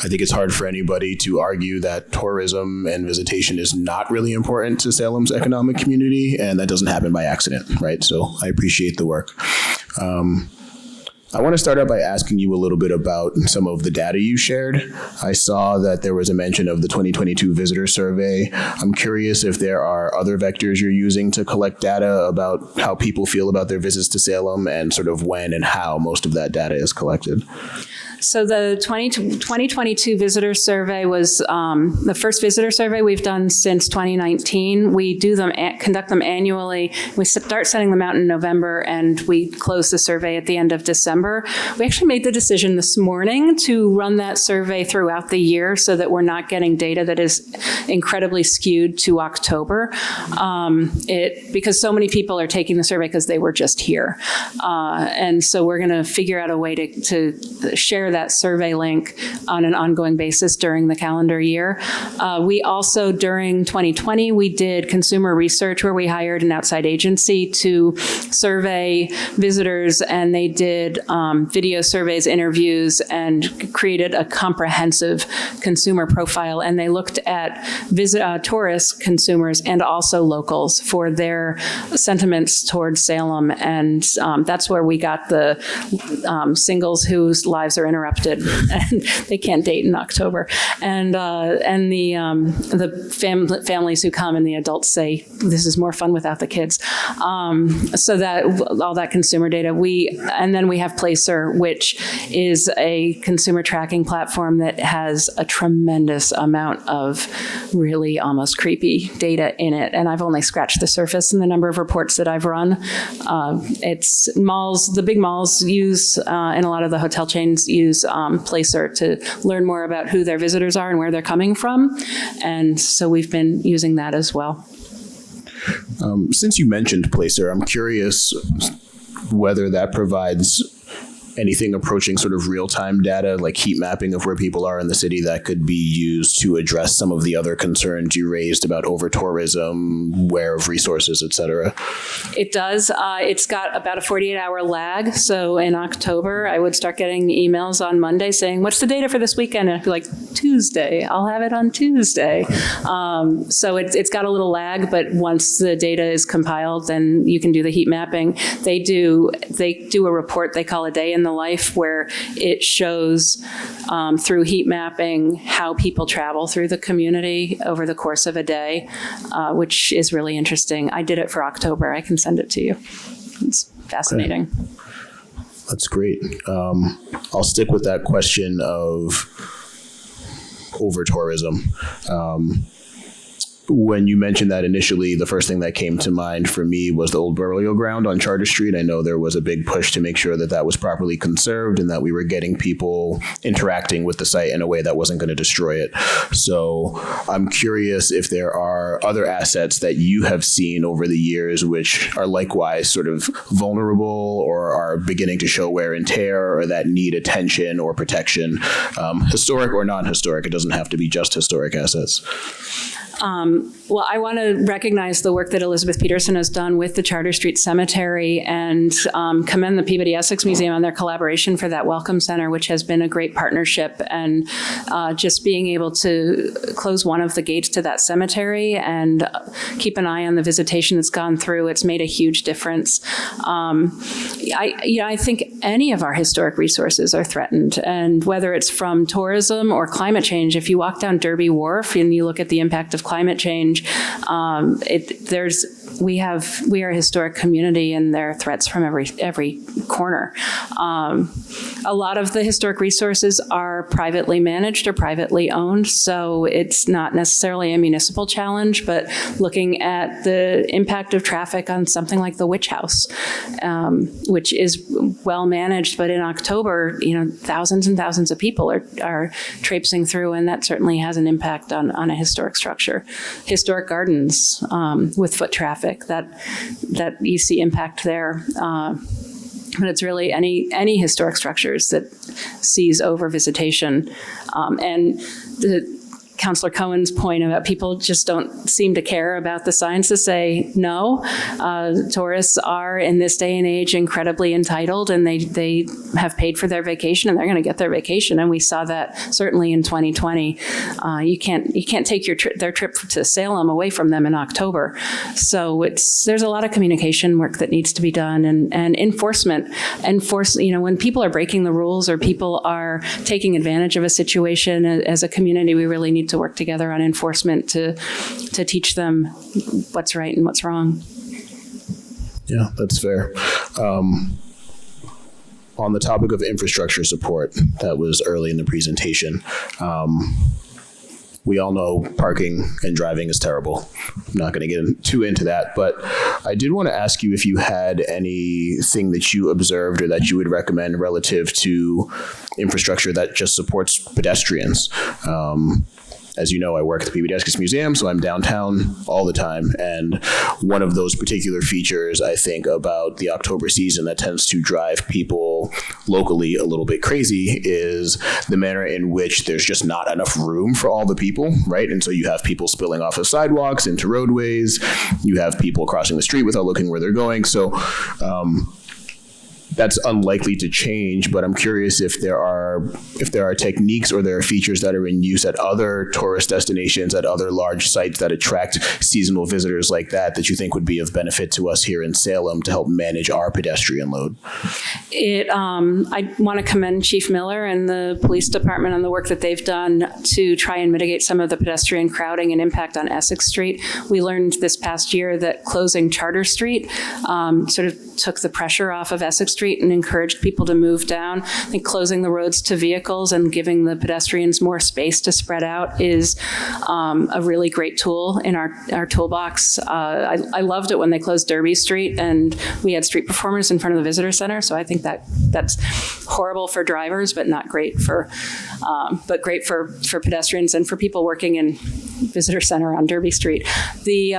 it's hard for anybody to argue that tourism and visitation is not really important to Salem's economic community, and that doesn't happen by accident, right? So I appreciate the work. I want to start out by asking you a little bit about some of the data you shared. I saw that there was a mention of the 2022 visitor survey. I'm curious if there are other vectors you're using to collect data about how people feel about their visits to Salem and sort of when and how most of that data is collected. So the 2022 visitor survey was the first visitor survey we've done since 2019. We conduct them annually. We start sending them out in November, and we close the survey at the end of December. We actually made the decision this morning to run that survey throughout the year so that we're not getting data that is incredibly skewed to October. Because so many people are taking the survey because they were just here. And so we're going to figure out a way to share that survey link on an ongoing basis during the calendar year. We also, during 2020, we did consumer research where we hired an outside agency to survey visitors, and they did video surveys, interviews, and created a comprehensive consumer profile. And they looked at tourist consumers and also locals for their sentiments towards Salem. And that's where we got the singles whose lives are interrupted and they can't date in October, and the families who come and the adults say this is more fun without the kids. So that all that consumer data, and then we have Placer, which is a consumer tracking platform that has a tremendous amount of really almost creepy data in it. And I've only scratched the surface in the number of reports that I've run. It's malls, the big malls use, and a lot of the hotel chains use Placer to learn more about who their visitors are and where they're coming from. And so we've been using that as well. Since you mentioned Placer, I'm curious whether that provides anything approaching sort of real-time data, like heat mapping of where people are in the city, that could be used to address some of the other concerns you raised about over-tourism, where of resources, et cetera? It does. It's got about a 48-hour lag. So in October, I would start getting emails on Monday saying, what's the data for this weekend? And I'd be like, Tuesday. I'll have it on Tuesday. So it's got a little lag, but once the data is compiled, then you can do the heat mapping. They do a report they call A Day in the Life, where it shows through heat mapping how people travel through the community over the course of a day, which is really interesting. I did it for October. I can send it to you. It's fascinating. Okay. That's great. I'll stick with that question of over-tourism. When you mentioned that initially, the first thing that came to mind for me was the old burial ground on Charter Street. I know there was a big push to make sure that that was properly conserved and that we were getting people interacting with the site in a way that wasn't going to destroy it. So I'm curious if there are other assets that you have seen over the years which are likewise sort of vulnerable or are beginning to show wear and tear or that need attention or protection, historic or non-historic. It doesn't have to be just historic assets. Well, I want to recognize the work that Elizabeth Peterson has done with the Charter Street Cemetery and commend the Peabody Essex Museum on their collaboration for that Welcome Center, which has been a great partnership. And just being able to close one of the gates to that cemetery and keep an eye on the visitation that's gone through, it's made a huge difference. I think any of our historic resources are threatened, and whether it's from tourism or climate change, if you walk down Derby Wharf and you look at the impact of climate change, there's we are a historic community, and there are threats from every corner. A lot of the historic resources are privately managed or privately owned, so it's not necessarily a municipal challenge, but looking at the impact of traffic on something like the Witch House, which is well managed, but in October, thousands and thousands of people are traipsing through, and that certainly has an impact on a historic structure. Historic gardens with foot traffic, that you see impact there. But it's really any historic structures that sees over visitation. And Councillor Cohen's point about people just don't seem to care about the signs to say no. Tourists are, in this day and age, incredibly entitled, and they have paid for their vacation, and they're going to get their vacation. And we saw that certainly in 2020. You can't take their trip to Salem away from them in October. So there's a lot of communication work that needs to be done, and enforcement. When people are breaking the rules or people are taking advantage of a situation, as a community, we really need to work together on enforcement to teach them what's right and what's wrong. Yeah, that's fair. On the topic of infrastructure support, that was early in the presentation. We all know parking and driving is terrible. I'm not going to get too into that, but I did want to ask you if you had anything that you observed or that you would recommend relative to infrastructure that just supports pedestrians. As you know, I work at the PBDSCus Museum, so I'm downtown all the time. And one of those particular features, I think, about the October season that tends to drive people locally a little bit crazy is the manner in which there's just not enough room for all the people, right? And so you have people spilling off of sidewalks into roadways. You have people crossing the street without looking where they're going. So that's unlikely to change, but I'm curious if there are techniques or there are features that are in use at other tourist destinations, at other large sites that attract seasonal visitors like that you think would be of benefit to us here in Salem to help manage our pedestrian load. I want to commend Chief Miller and the police department on the work that they've done to try and mitigate some of the pedestrian crowding and impact on Essex Street. We learned this past year that closing Charter Street sort of took the pressure off of Essex Street and encouraged people to move down. I think closing the roads to vehicles and giving the pedestrians more space to spread out is a really great tool in our toolbox. I loved it when they closed Derby Street and we had street performers in front of the visitor center. So I think that's horrible for drivers, but not great but great for pedestrians and for people working in visitor center on Derby Street. The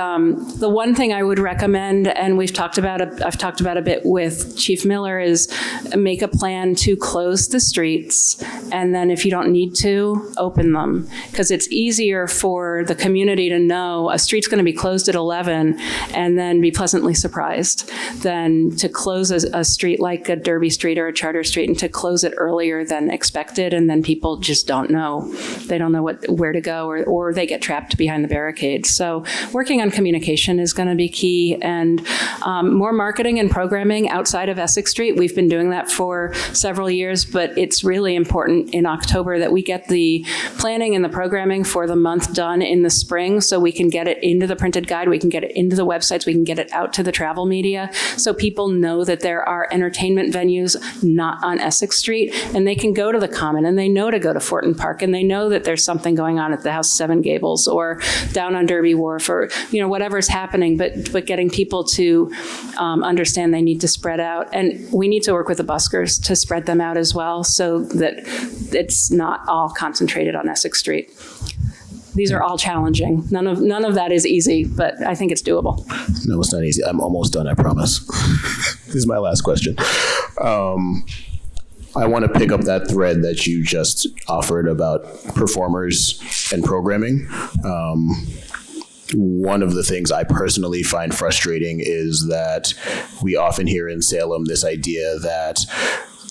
one thing I would recommend, and I've talked about a bit with Chief Miller, is make a plan to close the streets, and then if you don't need to, open them, because it's easier for the community to know a street's going to be closed at 11 and then be pleasantly surprised than to close a street like a Derby Street or a Charter Street and to close it earlier than expected, and then people just don't know. They don't know where to go, or they get trapped behind the barricades. So working on communication is going to be key, and more marketing and programming outside of Essex Street. We've been doing that for several years, but it's really important in October that we get the planning and the programming for the month done in the spring, so we can get it into the printed guide, we can get it into the websites, we can get it out to the travel media, so people know that there are entertainment venues not on Essex Street, and they can go to the Common, and they know to go to Fortin Park, and they know that there's something going on at the House Seven Gables or down on Derby Wharf, or whatever's happening, but getting people to understand they need to spread out. And we need to work with the buskers to spread them out as well, so that it's not all concentrated on Essex Street. These are all challenging. None of that is easy, but I think it's doable. No, it's not easy. I'm almost done, I promise. This is my last question. I want to pick up that thread that you just offered about performers and programming. One of the things I personally find frustrating is that we often hear in Salem this idea that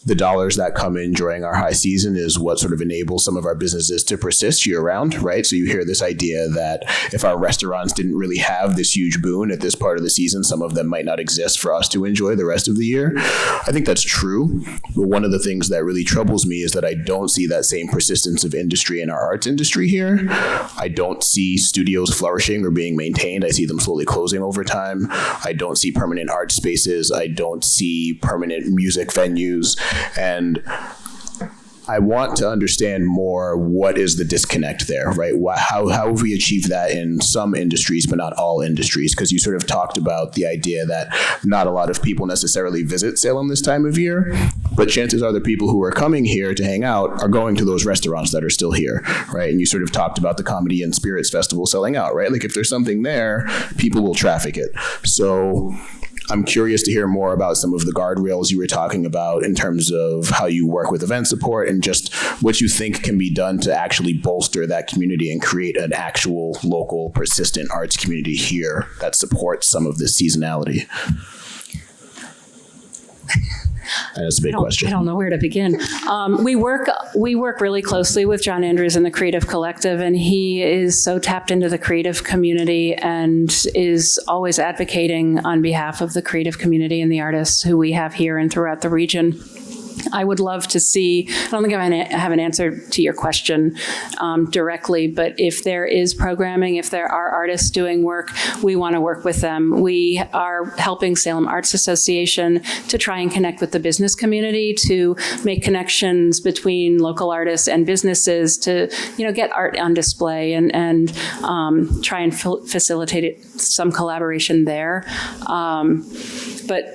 the dollars that come in during our high season is what sort of enables some of our businesses to persist year round, right? So you hear this idea that if our restaurants didn't really have this huge boon at this part of the season, some of them might not exist for us to enjoy the rest of the year. I think that's true. But one of the things that really troubles me is that I don't see that same persistence of industry in our arts industry here. I don't see studios flourishing or being maintained. I see them slowly closing over time. I don't see permanent art spaces. I don't see permanent music venues. And I want to understand more what is the disconnect there, right? How have we achieved that in some industries, but not all industries? Because you sort of talked about the idea that not a lot of people necessarily visit Salem this time of year, but chances are the people who are coming here to hang out are going to those restaurants that are still here, right? And you sort of talked about the Comedy and Spirits Festival selling out, right? Like if there's something there, people will traffic it. So I'm curious to hear more about some of the guardrails you were talking about in terms of how you work with event support and just what you think can be done to actually bolster that community and create an actual local persistent arts community here that supports some of this seasonality. And that's a big question. I don't know where to begin. We work really closely with John Andrews and the Creative Collective, and he is so tapped into the creative community and is always advocating on behalf of the creative community and the artists who we have here and throughout the region. I would love to see, I don't think I have an answer to your question directly, but if there is programming, if there are artists doing work, we want to work with them. We are helping Salem Arts Association to try and connect with the business community, to make connections between local artists and businesses to, get art on display and try and facilitate some collaboration there. But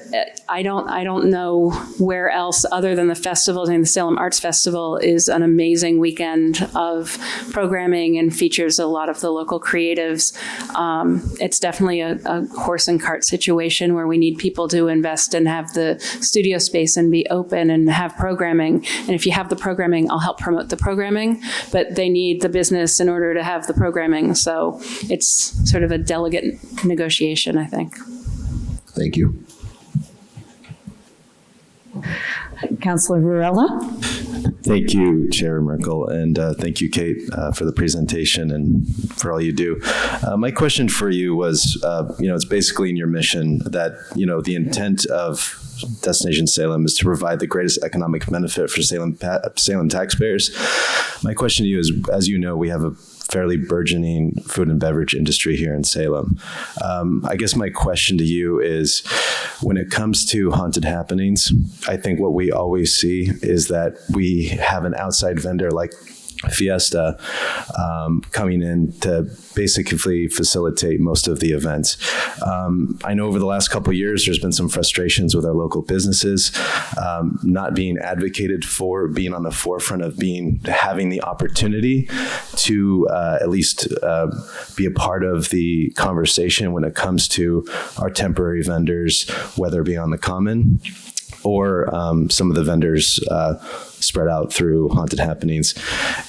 I don't know where else other than the festival. I mean, the Salem Arts Festival is an amazing weekend of programming and features a lot of the local creatives. It's definitely a horse and cart situation where we need people to invest and have the studio space and be open and have programming. And if you have the programming, I'll help promote the programming, but they need the business in order to have the programming. So it's sort of a delicate negotiation, I think. Thank you. Councilor Varela? Thank you, Chair Merkel, and thank you, Kate, for the presentation and for all you do. My question for you was, it's basically in your mission that, the intent of Destination Salem is to provide the greatest economic benefit for Salem taxpayers. My question to you is, as you know, we have a fairly burgeoning food and beverage industry here in Salem. I guess my question to you is, when it comes to haunted happenings, I think what we always see is that we have an outside vendor like Fiesta coming in to basically facilitate most of the events. I know over the last couple of years, there's been some frustrations with our local businesses not being advocated for, being on the forefront of having the opportunity to at least be a part of the conversation when it comes to our temporary vendors, whether it be on the common or some of the vendors spread out through haunted happenings.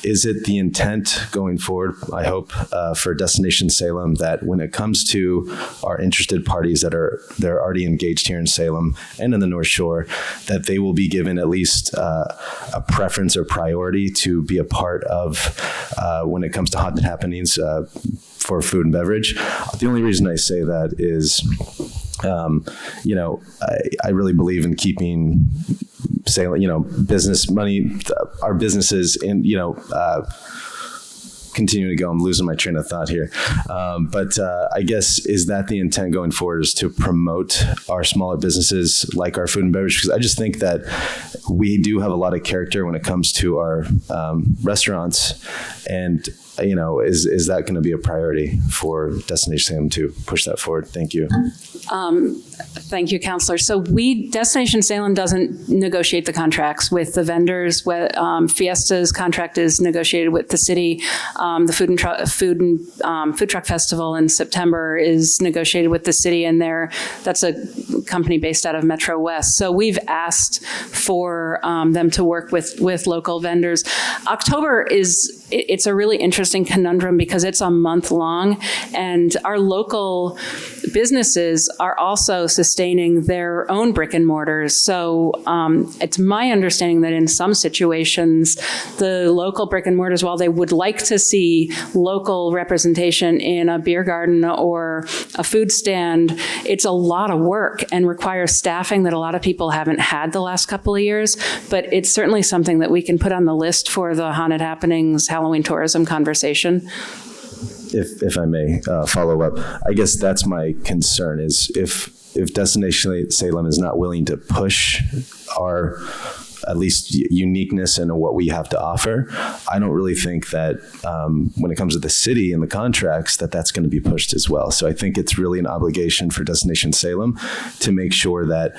Is it the intent going forward, I hope, for Destination Salem, that when it comes to our interested parties they're already engaged here in Salem and in the North Shore, that they will be given at least a preference or priority to be a part of when it comes to haunted happenings for food and beverage? The only reason I say that is, I really believe in keeping business money, our businesses in, continue to go. I'm losing my train of thought here. But I guess, is that the intent going forward, is to promote our smaller businesses like our food and beverage? Because I just think that we do have a lot of character when it comes to our restaurants. And, is that going to be a priority for Destination Salem to push that forward? Thank you. Thank you, Councilor. So Destination Salem doesn't negotiate the contracts with the vendors. Fiesta's contract is negotiated with the city. The Food Truck Festival in September is negotiated with the city, and that's a company based out of Metro West. So we've asked for them to work with local vendors. October it's a really interesting conundrum because it's a month long, and our local businesses are also sustaining their own brick and mortars. So it's my understanding that in some situations, the local brick and mortars, while they would like to see local representation in a beer garden or a food stand, it's a lot of work and requires staffing that a lot of people haven't had the last couple of years. But it's certainly something that we can put on the list for the Haunted Happenings Halloween tourism conversation. If I may follow up, I guess that's my concern is if Destination Salem is not willing to push our at least uniqueness in what we have to offer, I don't really think that when it comes to the city and the contracts that's going to be pushed as well. So I think it's really an obligation for Destination Salem to make sure that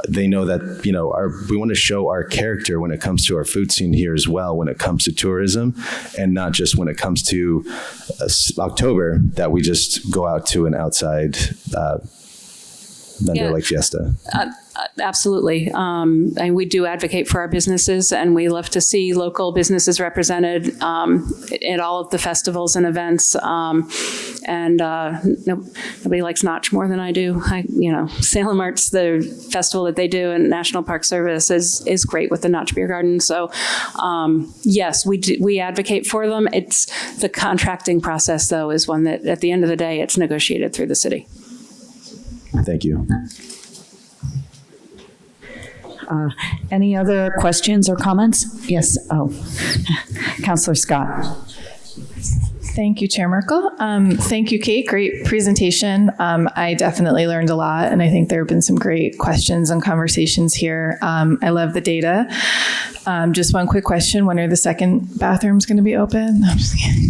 they know that, we want to show our character when it comes to our food scene here as well, when it comes to tourism, and not just when it comes to October, that we just go out to an outside vendor like Fiesta. Absolutely. And we do advocate for our businesses, and we love to see local businesses represented at all of the festivals and events. Nobody likes Notch more than I do. Salem Arts, the festival that they do, and National Park Service is great with the Notch Beer Garden. So yes, we advocate for them. It's the contracting process, though, is one that at the end of the day, it's negotiated through the city. Thank you. Any other questions or comments? Yes. Oh, Councillor Scott. Thank you, Chair Merkel. Thank you, Kate. Great presentation. I definitely learned a lot, and I think there have been some great questions and conversations here. I love the data. Just one quick question. When are the second bathrooms going to be open? No, I'm just kidding.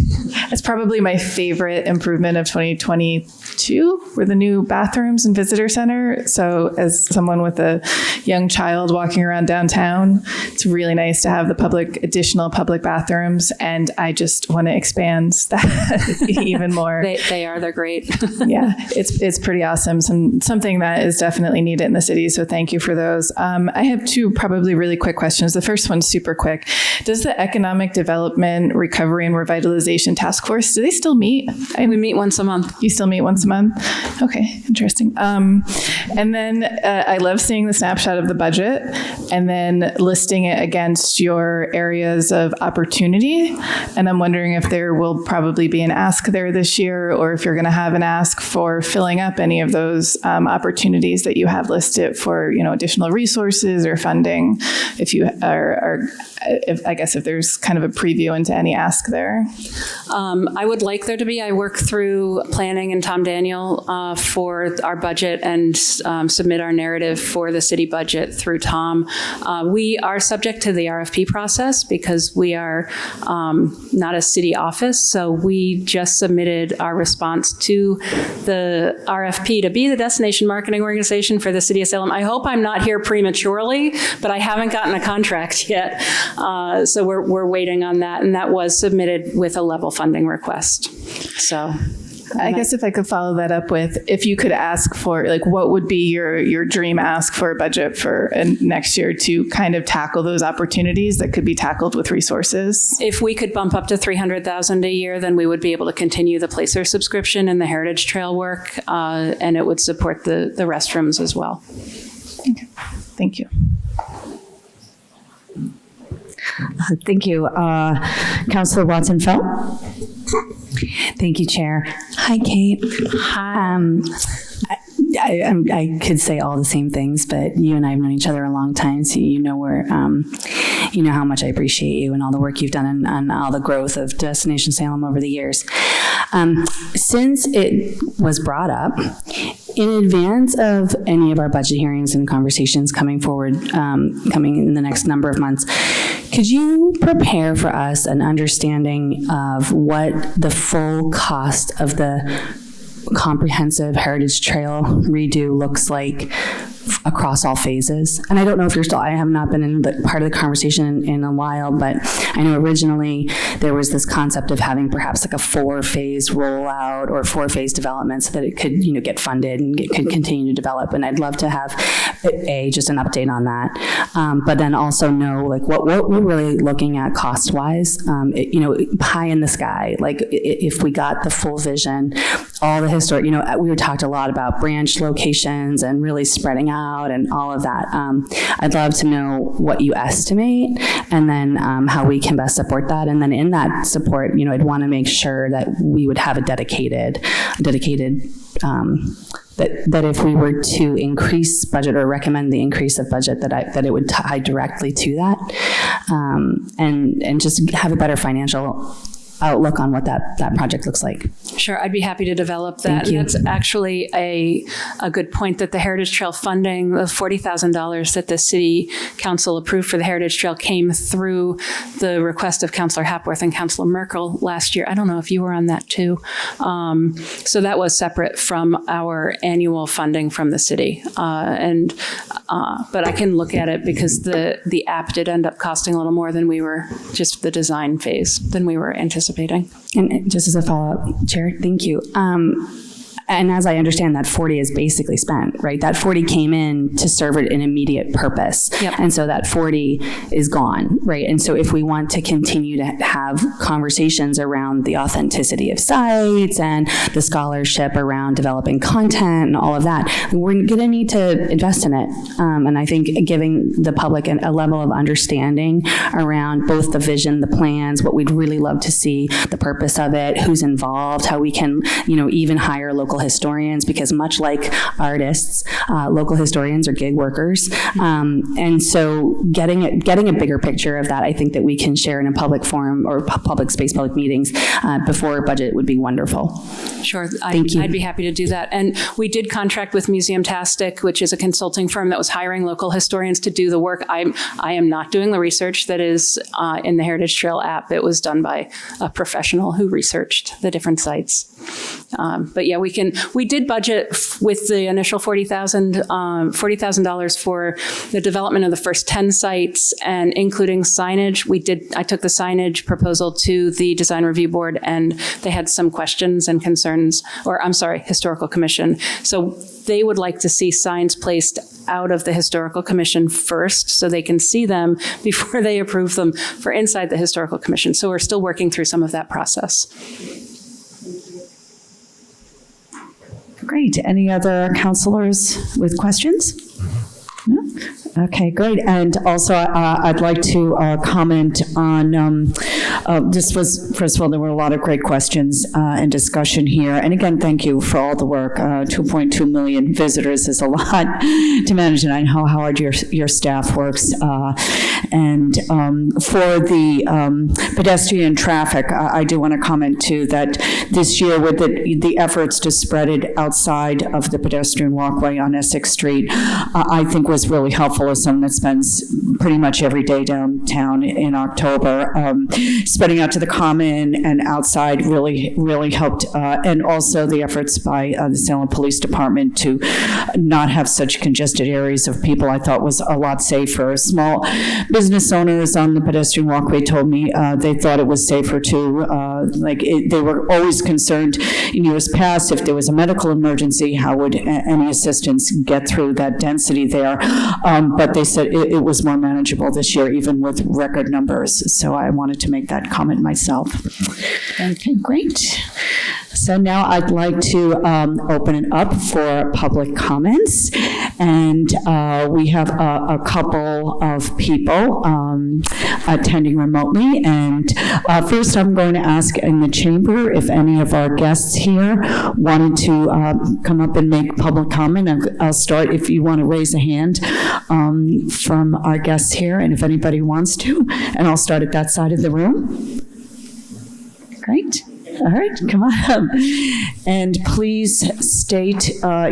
That's probably my favorite improvement of 2022 were the new bathrooms and visitor center. So as someone with a young child walking around downtown, it's really nice to have the additional public bathrooms. And I just want to expand that even more. They're great. Yeah, it's pretty awesome. Something that is definitely needed in the city. So thank you for those. I have two probably really quick questions. The first one's super quick. Does the Economic Development Recovery and Revitalization Task Force, do they still meet? We meet once a month. You still meet once a month? Okay, interesting. And then I love seeing the snapshot of the budget and then listing it against your areas of opportunity. And I'm wondering if there will probably be an ask there this year, or if you're going to have an ask for filling up any of those opportunities that you have listed for, additional resources or funding. If you if there's kind of a preview into any ask there. I would like there to be. I work through planning and Tom Daniel for our budget and submit our narrative for the city budget through Tom. We are subject to the RFP process because we are not a city office. So we just submitted our response to the RFP to be the destination marketing organization for the city of Salem. I hope I'm not here prematurely, but I haven't gotten a contract yet. So we're waiting on that. And that was submitted with a level funding request. So I guess if I could follow that up with, if you could ask for, what would be your dream ask for a budget for next year to kind of tackle those opportunities that could be tackled with resources? If we could bump up to $300,000 a year, then we would be able to continue the Placer subscription and the Heritage Trail work, and it would support the restrooms as well. Okay. Thank you. Thank you. Councillor Watson-Felt. Thank you, Chair. Hi, Kate. Hi. I could say all the same things, but you and I have known each other a long time, so you know how much I appreciate you and all the work you've done and all the growth of Destination Salem over the years. Since it was brought up, in advance of any of our budget hearings and conversations coming forward, coming in the next number of months, could you prepare for us an understanding of what the full cost of the comprehensive Heritage Trail redo looks like across all phases? And I don't know if you're still, I have not been in the part of the conversation in a while, but I know originally there was this concept of having perhaps like a 4-phase rollout or 4-phase development so that it could, get funded and it could continue to develop. And I'd love to have just an update on that. But then also know what we're really looking at cost wise, pie in the sky, if we got the full vision all the historic, we talked a lot about branch locations and really spreading out and all of that. I'd love to know what you estimate and then how we can best support that. And then in that support, I'd want to make sure that we would have a dedicated that if we were to increase budget or recommend the increase of budget, that it would tie directly to that, and just have a better financial outlook on what that project looks like. Sure, I'd be happy to develop that. Thank you. And that's actually a good point, that the Heritage Trail funding, the $40,000 that the City Council approved for the Heritage Trail, came through the request of Councilor Hapworth and Councilor Merkel last year. I don't know if you were on that too. So that was separate from our annual funding from the city. But I can look at it because the app did end up costing a little more than we were, just the design phase, than we were anticipating. And just as a follow-up, Chair, thank you. And as I understand, that 40 is basically spent, right? That 40 came in to serve an immediate purpose. Yep. And so that 40 is gone, right? And so if we want to continue to have conversations around the authenticity of sites and the scholarship around developing content and all of that, we're going to need to invest in it. And I think giving the public a level of understanding around both the vision, the plans, what we'd really love to see, the purpose of it, who's involved, how we can, even hire local historians, because much like artists, local historians are gig workers. And so getting a bigger picture of that, I think that we can share in a public forum or public space, public meetings before budget would be wonderful. Sure, Thank you. I'd be happy to do that. And we did contract with Museumtastic, which is a consulting firm that was hiring local historians to do the work. I am not doing the research that is in the Heritage Trail app. It was done by a professional who researched the different sites. But yeah, we did budget with the initial $40,000 for the development of the first 10 sites, and including signage. I took the signage proposal to the Design Review Board, and they had some questions and concerns, Historical Commission. So they would like to see signs placed out of the Historical Commission first, so they can see them before they approve them for inside the Historical Commission. So we're still working through some of that process. Great. Any other councilors with questions? No? Okay, great. And also, I'd like to comment on, this was, first of all, there were a lot of great questions and discussion here. And again, thank you for all the work. 2.2 million visitors is a lot to manage, and I know how hard your staff works. And for the pedestrian traffic, I do want to comment too that this year with the efforts to spread it outside of the pedestrian walkway on Essex Street, I think was really helpful as someone that spends pretty much every day downtown in October. Spreading out to the common and outside really helped. And also the efforts by the Salem Police Department to not have such congested areas of people, I thought was a lot safer. Small business owners on the pedestrian walkway told me they thought it was safer too. They were always concerned in years past if there was a medical emergency, how would any assistance get through that density there? But they said it was more manageable this year, even with record numbers. So I wanted to make that comment myself. Okay, great. So now I'd like to open it up for public comments. And we have a couple of people attending remotely. And first I'm going to ask in the chamber if any of our guests here wanted to come up and make public comment. I'll start if you want to raise a hand from our guests here, and if anybody wants to. And I'll start at that side of the room. Great. All right, come on up. And please state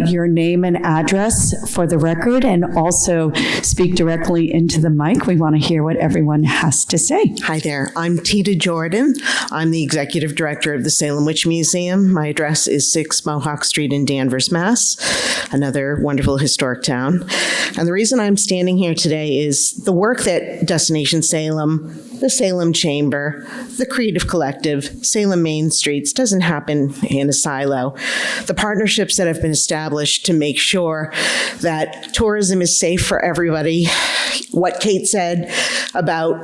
your name and address for the record, and also speak directly into the mic. We want to hear what everyone has to say. Hi there. I'm Tita Jordan. I'm the executive director of the Salem Witch Museum. My address is 6 Mohawk Street in Danvers, Mass., another wonderful historic town. And the reason I'm standing here today is the work that Destination Salem, the Salem Chamber, the Creative Collective, Salem Main Streets doesn't happen in a silo. The partnerships that have been established to make sure that tourism is safe for everybody, what Kate said about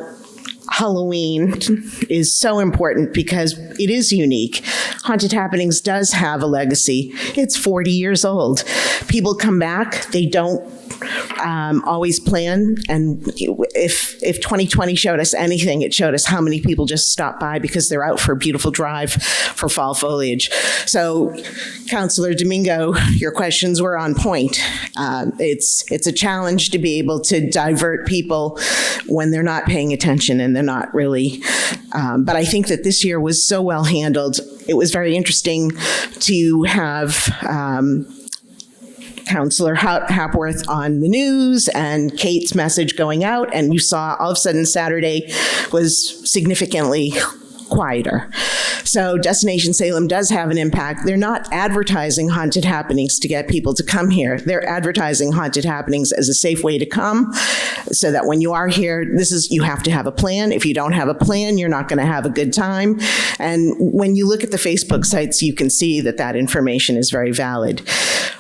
Halloween is so important because it is unique. Haunted Happenings does have a legacy. It's 40 years old. People come back, they don't always plan, and if 2020 showed us anything, it showed us how many people just stop by because they're out for a beautiful drive for fall foliage. So, Councilor Domingo, your questions were on point. It's a challenge to be able to divert people when they're not paying attention and they're not really, but I think that this year was so well handled. It was very interesting to have Councilor Hapworth on the news and Kate's message going out, and you saw all of a sudden Saturday was significantly quieter. So Destination Salem does have an impact. They're not advertising Haunted Happenings to get people to come here. They're advertising Haunted Happenings as a safe way to come, so that when you are here, you have to have a plan. If you don't have a plan, you're not going to have a good time. And when you look at the Facebook sites, you can see that that information is very valid.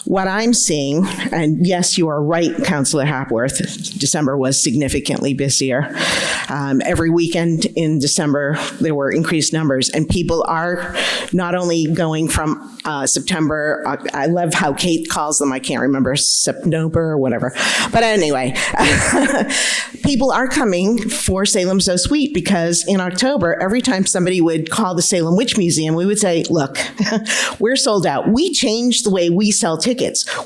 What I'm seeing, and yes, you are right, Councilor Hapworth, December was significantly busier. Every weekend in December, there were increased numbers, and people are not only going from September, I love how Kate calls them, I can't remember, September or whatever. But anyway, people are coming for Salem So Sweet, because in October, every time somebody would call the Salem Witch Museum, we would say, look, we're sold out. We changed the way we sell tickets.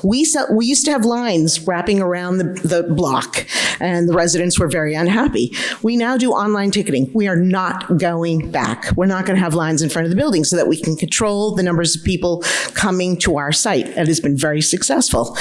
We used to have lines wrapping around the block, and the residents were very unhappy. We now do online ticketing. We are not going back. We're not going to have lines in front of the building so that we can control the numbers of people coming to our site. It has been very successful.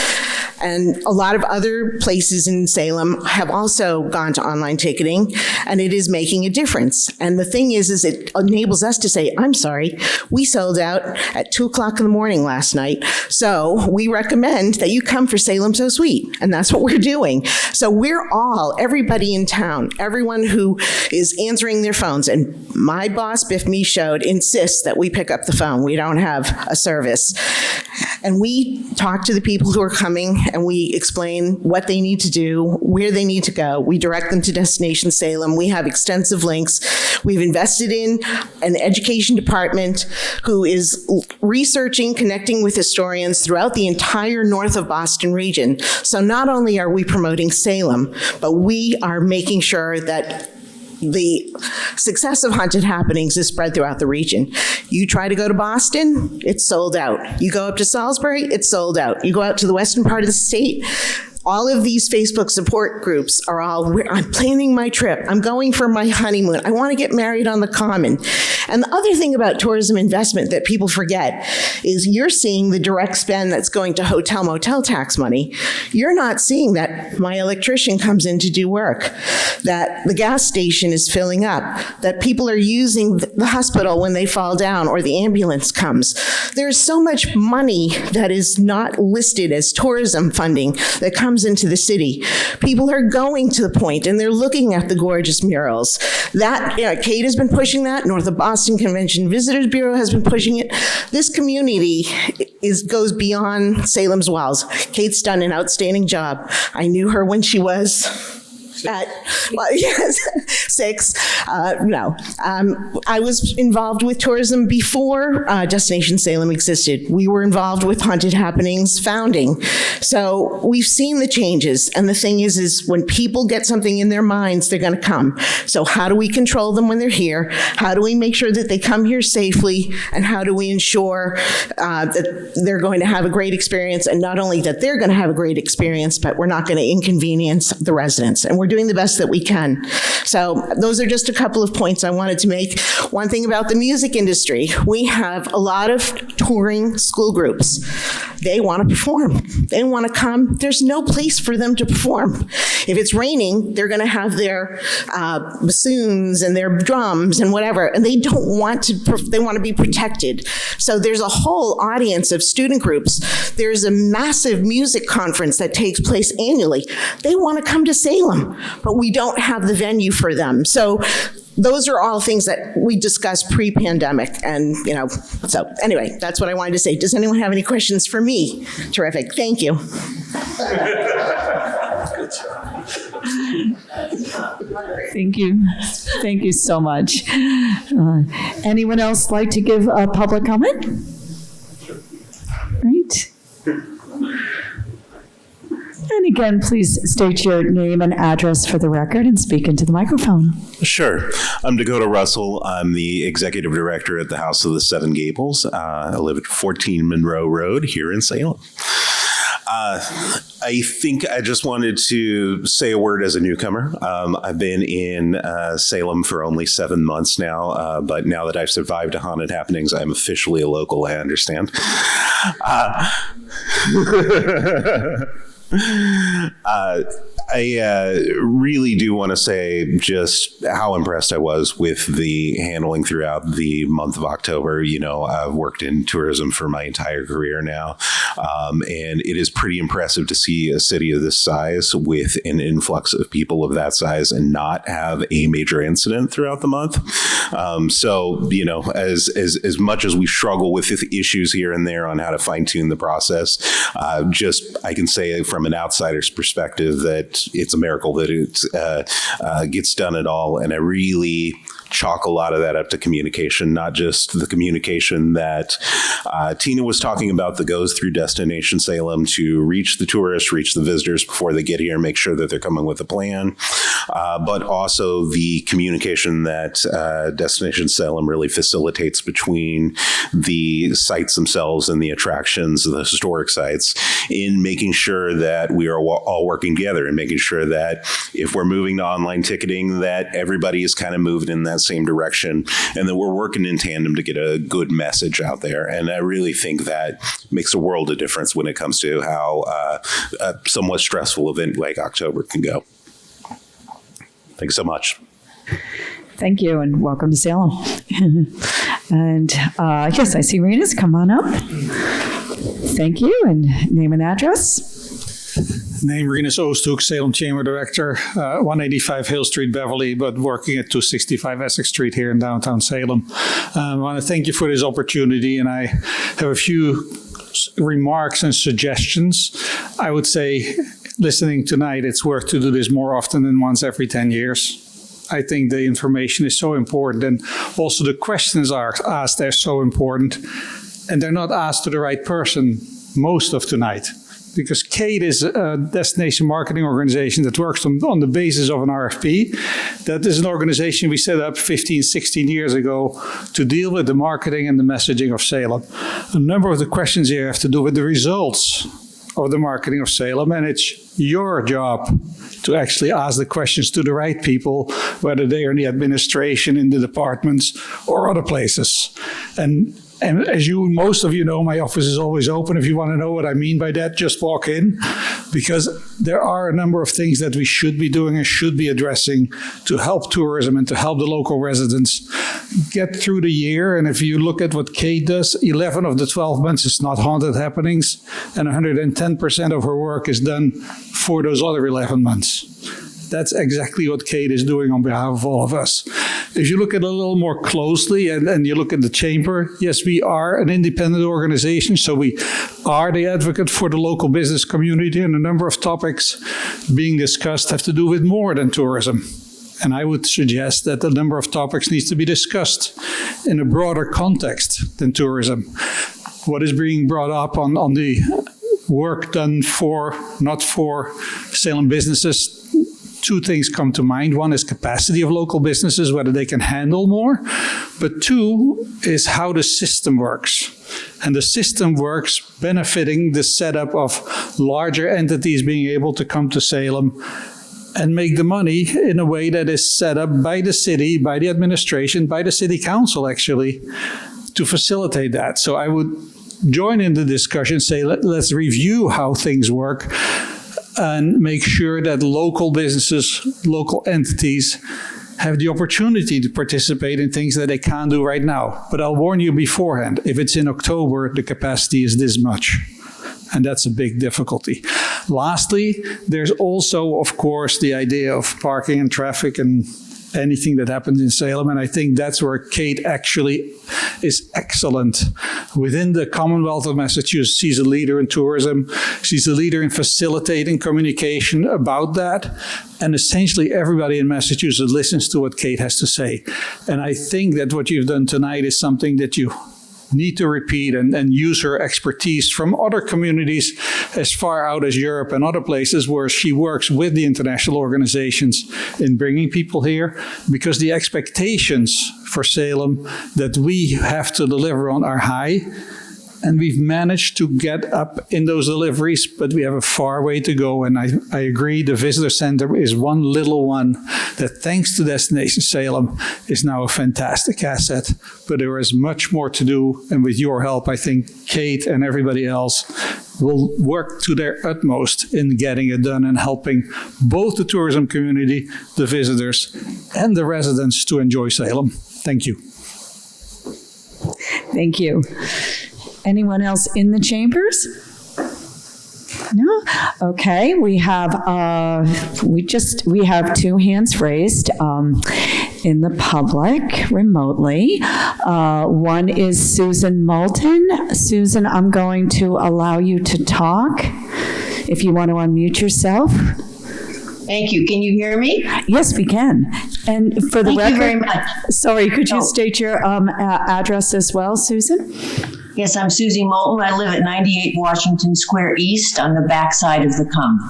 And a lot of other places in Salem have also gone to online ticketing, and it is making a difference. And the thing is it enables us to say, I'm sorry, we sold out at 2 o'clock in the morning last night, so we recommend that you come for Salem So Sweet. And that's what we're doing. So everybody in town, everyone who is answering their phones, and my boss, Biff Michaud, insists that we pick up the phone. We don't have a service. And we talk to the people who are coming, and we explain what they need to do, where they need to go. We direct them to Destination Salem. We have extensive links. We've invested in an education department who is researching, connecting with historians throughout the entire north of Boston region. So not only are we promoting Salem, but we are making sure that the success of Haunted Happenings is spread throughout the region. You try to go to Boston, it's sold out. You go up to Salisbury, it's sold out. You go out to the western part of the state, all of these Facebook support groups are I'm planning my trip. I'm going for my honeymoon. I want to get married on the Common. And the other thing about tourism investment that people forget is you're seeing the direct spend that's going to hotel motel tax money. You're not seeing that my electrician comes in to do work, that the gas station is filling up, that people are using the hospital when they fall down or the ambulance comes. There's so much money that is not listed as tourism funding that comes into the city. People are going to the point and they're looking at the gorgeous murals. Kate has been pushing that. North of Boston Convention Visitors Bureau has been pushing it. This community goes beyond Salem's walls. Kate's done an outstanding job. I knew her when she was at 6. I was involved with tourism before Destination Salem existed. We were involved with Haunted Happenings founding. So we've seen the changes. And the thing is when people get something in their minds, they're going to come. So how do we control them when they're here? How do we make sure that they come here safely? And how do we ensure that they're going to have a great experience? And not only that they're going to have a great experience, but we're not going to inconvenience the residents. And we're doing the best that we can. So those are just a couple of points I wanted to make. One thing about the music industry, we have a lot of touring school groups. They want to perform. They want to come. There's no place for them to perform. If it's raining, they're going to have their bassoons and their drums and whatever, and they don't want to, they want to be protected. So there's a whole audience of student groups. There's a massive music conference that takes place annually. They want to come to Salem, but we don't have the venue for them. So those are all things that we discussed pre-pandemic, and so anyway, that's what I wanted to say. Does anyone have any questions for me? Terrific, thank you. Good job. Thank you. Thank you so much. Anyone else like to give a public comment? Right. And again, please state your name and address for the record and speak into the microphone. Sure. I'm Dakota Russell. I'm the executive director at the House of the Seven Gables. I live at 14 Monroe Road here in Salem. I think I just wanted to say a word as a newcomer. I've been in Salem for only 7 months now, but now that I've survived a haunted happenings, I'm officially a local, I understand. I really do want to say just how impressed I was with the handling throughout the month of October. You know, I've worked in tourism for my entire career now, and it is pretty impressive to see a city of this size with an influx of people of that size and not have a major incident throughout the month. So, you know, as much as we struggle with issues here and there on how to fine tune the process, I can say from an outsider's perspective that it's a miracle that it gets done at all. And I really chalk a lot of that up to communication, not just the communication that Tina was talking about that goes through Destination Salem to reach the tourists, reach the visitors before they get here, make sure that they're coming with a plan, but also the communication that Destination Salem really facilitates between the sites themselves and the attractions, the historic sites, in making sure that we are all working together and making sure that if we're moving to online ticketing, that everybody is kind of moving in that same direction and that we're working in tandem to get a good message out there. And I really think that makes a world of difference when it comes to how a somewhat stressful event like October can go. Thanks so much. Thank you, and welcome to Salem. And yes, I see Rena's. Come on up. Thank you, and name and address. Name Renus Oosthoek, Salem Chamber Director, 185 Hill Street, Beverly, but working at 265 Essex Street here in downtown Salem. I want to thank you for this opportunity, and I have a few remarks and suggestions. I would say, listening tonight, it's worth to do this more often than once every 10 years. I think the information is so important, and also the questions are asked, they're so important, and they're not asked to the right person most of tonight. Because Kate is a destination marketing organization that works on the basis of an RFP. That is an organization we set up 15, 16 years ago to deal with the marketing and the messaging of Salem. A number of the questions here have to do with the results of the marketing of Salem, and it's your job to actually ask the questions to the right people, whether they are in the administration, in the departments, or other places. And as most of you know, my office is always open. If you want to know what I mean by that, just walk in, because there are a number of things that we should be doing and should be addressing to help tourism and to help the local residents get through the year. And if you look at what Kate does, 11 of the 12 months is not haunted happenings, and 110% of her work is done for those other 11 months. That's exactly what Kate is doing on behalf of all of us. If you look at it a little more closely and you look at the chamber, yes, we are an independent organization, so we are the advocate for the local business community, and a number of topics being discussed have to do with more than tourism. And I would suggest that a number of topics needs to be discussed in a broader context than tourism. What is being brought up on the work done not for Salem businesses, two things come to mind. One is capacity of local businesses, whether they can handle more. But two is how the system works. And the system works benefiting the setup of larger entities being able to come to Salem and make the money in a way that is set up by the city, by the administration, by the city council, actually, to facilitate that. So I would join in the discussion, say, let's review how things work, and make sure that local businesses, local entities have the opportunity to participate in things that they can't do right now. But I'll warn you beforehand, if it's in October, the capacity is this much. And that's a big difficulty. Lastly, there's also, of course, the idea of parking and traffic and anything that happens in Salem. And I think that's where Kate actually is excellent. Within the Commonwealth of Massachusetts, she's a leader in tourism. She's a leader in facilitating communication about that. And essentially everybody in Massachusetts listens to what Kate has to say. And I think that what you've done tonight is something that you need to repeat and use her expertise from other communities as far out as Europe and other places where she works with the international organizations in bringing people here, because the expectations for Salem that we have to deliver on are high. And we've managed to get up in those deliveries, but we have a far way to go. And I agree, the visitor center is one little one that, thanks to Destination Salem, is now a fantastic asset. But there is much more to do. And with your help, I think Kate and everybody else will work to their utmost in getting it done and helping both the tourism community, the visitors, and the residents to enjoy Salem. Thank you. Thank you. Anyone else in the chambers? No? Okay, we have two hands raised in the public remotely. One is Susan Moulton. Susan, I'm going to allow you to talk if you want to unmute yourself. Thank you. Can you hear me? Yes, we can. And for the record, thank you very much. Sorry, could you state your address as well, Susan? Yes, I'm Susie Moulton. I live at 98 Washington Square East on the backside of the Common.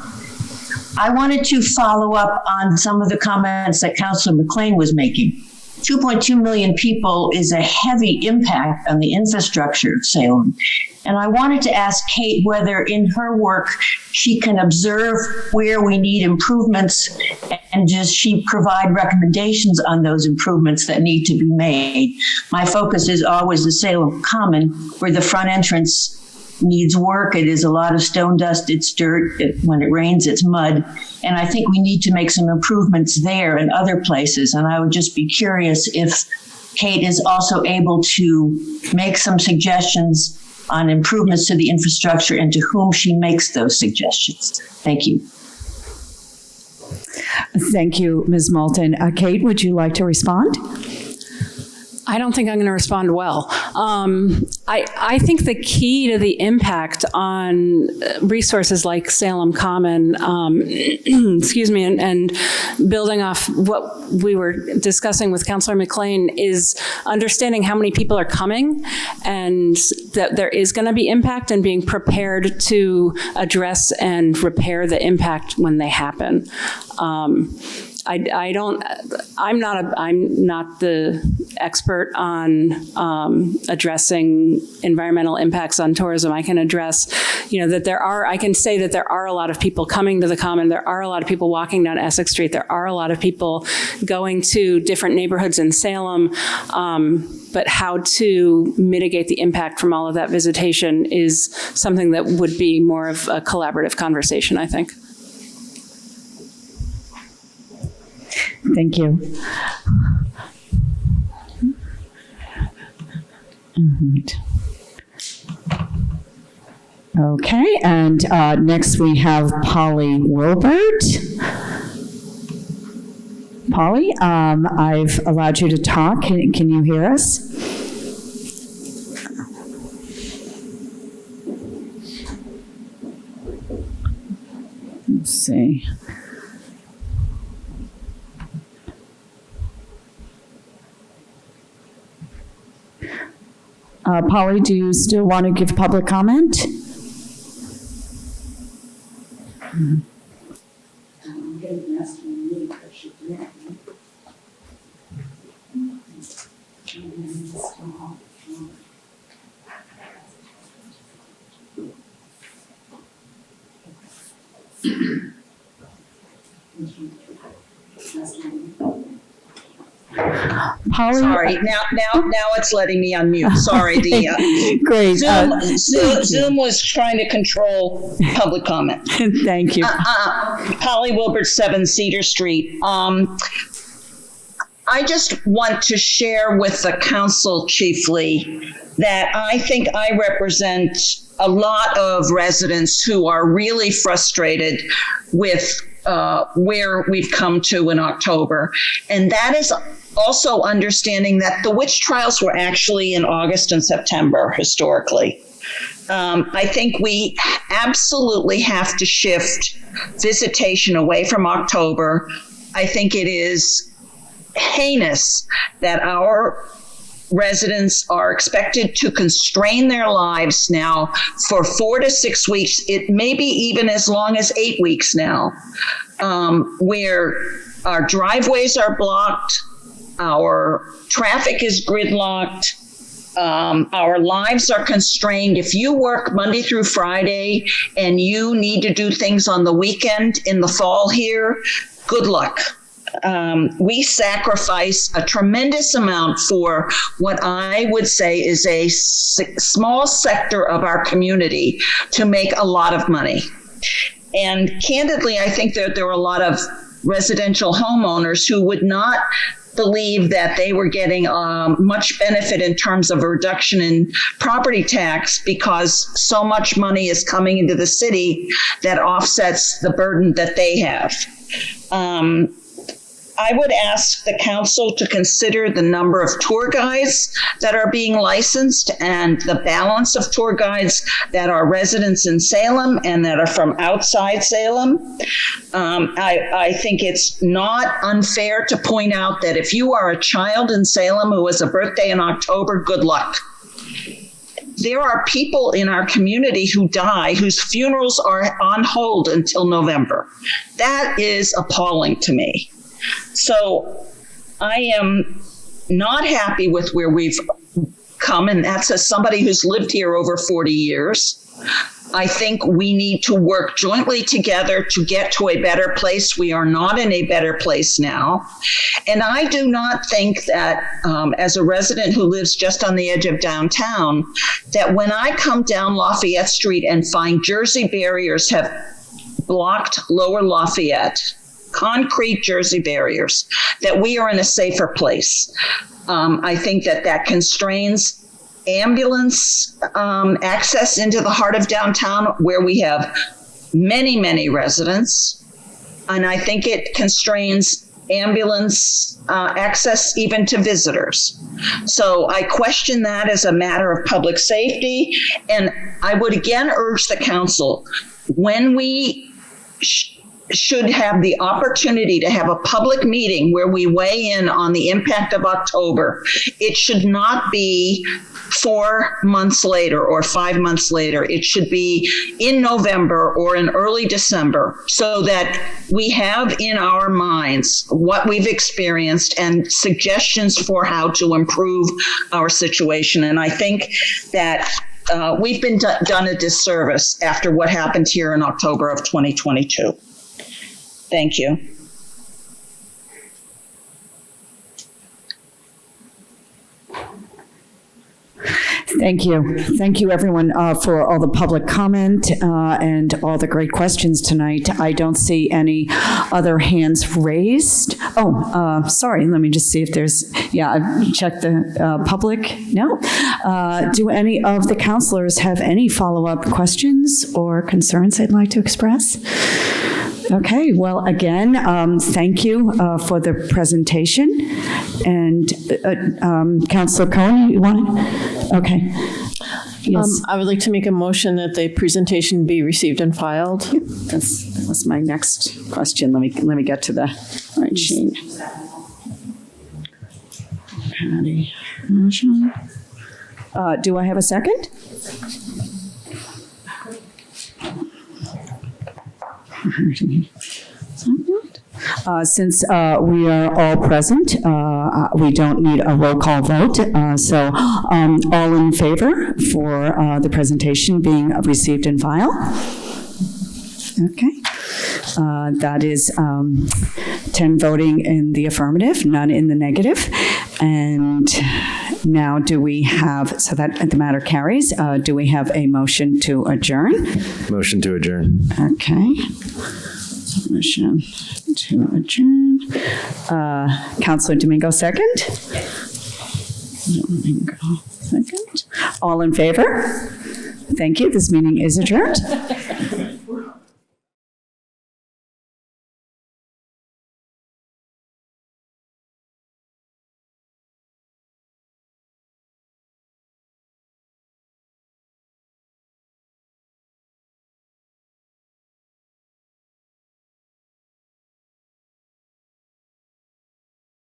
I wanted to follow up on some of the comments that Councilor McLean was making. 2.2 million people is a heavy impact on the infrastructure of Salem. And I wanted to ask Kate whether in her work she can observe where we need improvements, and does she provide recommendations on those improvements that need to be made? My focus is always the Salem Common, where the front entrance needs work. It is a lot of stone dust, it's dirt. When it rains, it's mud. And I think we need to make some improvements there and other places. And I would just be curious if Kate is also able to make some suggestions on improvements to the infrastructure and to whom she makes those suggestions. Thank you. Thank you, Ms. Moulton. Kate, would you like to respond? I don't think I'm going to respond well. I think the key to the impact on resources like Salem Common, excuse me, and building off what we were discussing with Councilor McLean is understanding how many people are coming and that there is going to be impact, and being prepared to address and repair the impact when they happen. I'm not the expert on addressing environmental impacts on tourism. I can address, I can say that there are a lot of people coming to the Common. There are a lot of people walking down Essex Street. There are a lot of people going to different neighborhoods in Salem. But how to mitigate the impact from all of that visitation is something that would be more of a collaborative conversation, I think. Thank you. Okay, and next we have Polly Wilbert. Polly, I've allowed you to talk. Can you hear us? Let's see. Polly, do you still want to give public comment? Polly, sorry, now it's letting me unmute. Sorry, great. Zoom was trying to control public comment. Thank you. Polly Wilbert, 7 Cedar Street. I just want to share with the council chiefly that I think I represent a lot of residents who are really frustrated with where we've come to in October. And that is also understanding that the witch trials were actually in August and September historically. I think we absolutely have to shift visitation away from October. I think it is heinous that our residents are expected to constrain their lives now for 4 to 6 weeks. It may be even as long as 8 weeks now, where our driveways are blocked, our traffic is gridlocked, our lives are constrained. If you work Monday through Friday and you need to do things on the weekend in the fall here, good luck. We sacrifice a tremendous amount for what I would say is a small sector of our community to make a lot of money. And candidly, I think that there were a lot of residential homeowners who would not believe that they were getting much benefit in terms of a reduction in property tax because so much money is coming into the city that offsets the burden that they have. I would ask the council to consider the number of tour guides that are being licensed and the balance of tour guides that are residents in Salem and that are from outside Salem. I think it's not unfair to point out that if you are a child in Salem who has a birthday in October, good luck. There are people in our community who die whose funerals are on hold until November. That is appalling to me. So I am not happy with where we've come, and that's as somebody who's lived here over 40 years. I think we need to work jointly together to get to a better place. We are not in a better place now. And I do not think that as a resident who lives just on the edge of downtown, that when I come down Lafayette Street and find Jersey barriers have blocked Lower Lafayette, concrete Jersey barriers, that we are in a safer place. I think that constrains ambulance access into the heart of downtown where we have many, many residents. And I think it constrains ambulance access even to visitors. So I question that as a matter of public safety. And I would again urge the council, when we should have the opportunity to have a public meeting where we weigh in on the impact of October, it should not be 4 months later or 5 months later. It should be in November or in early December so that we have in our minds what we've experienced and suggestions for how to improve our situation. And I think that we've been done a disservice after what happened here in October of 2022. Thank you. Thank you. Thank you, everyone, for all the public comment and all the great questions tonight. I don't see any other hands raised. Oh, sorry. Let me just see if there's, I've checked the public. No. Do any of the counselors have any follow-up questions or concerns they'd like to express? Okay, well, again, thank you for the presentation. And Councilor Cohen, you want to? Okay. Yes. I would like to make a motion that the presentation be received and filed. That was my next question. Let me get to the right sheet. Patty. Do I have a second? Since we are all present, we don't need a roll call vote. So all in favor for the presentation being received and filed? Okay. That is 10 voting in the affirmative, none in the negative. And now do we have, so that the matter carries, do we have a motion to adjourn? Motion to adjourn. Okay. Motion to adjourn. Councilor Domingo, second. Domingo, second. All in favor? Thank you. This meeting is adjourned.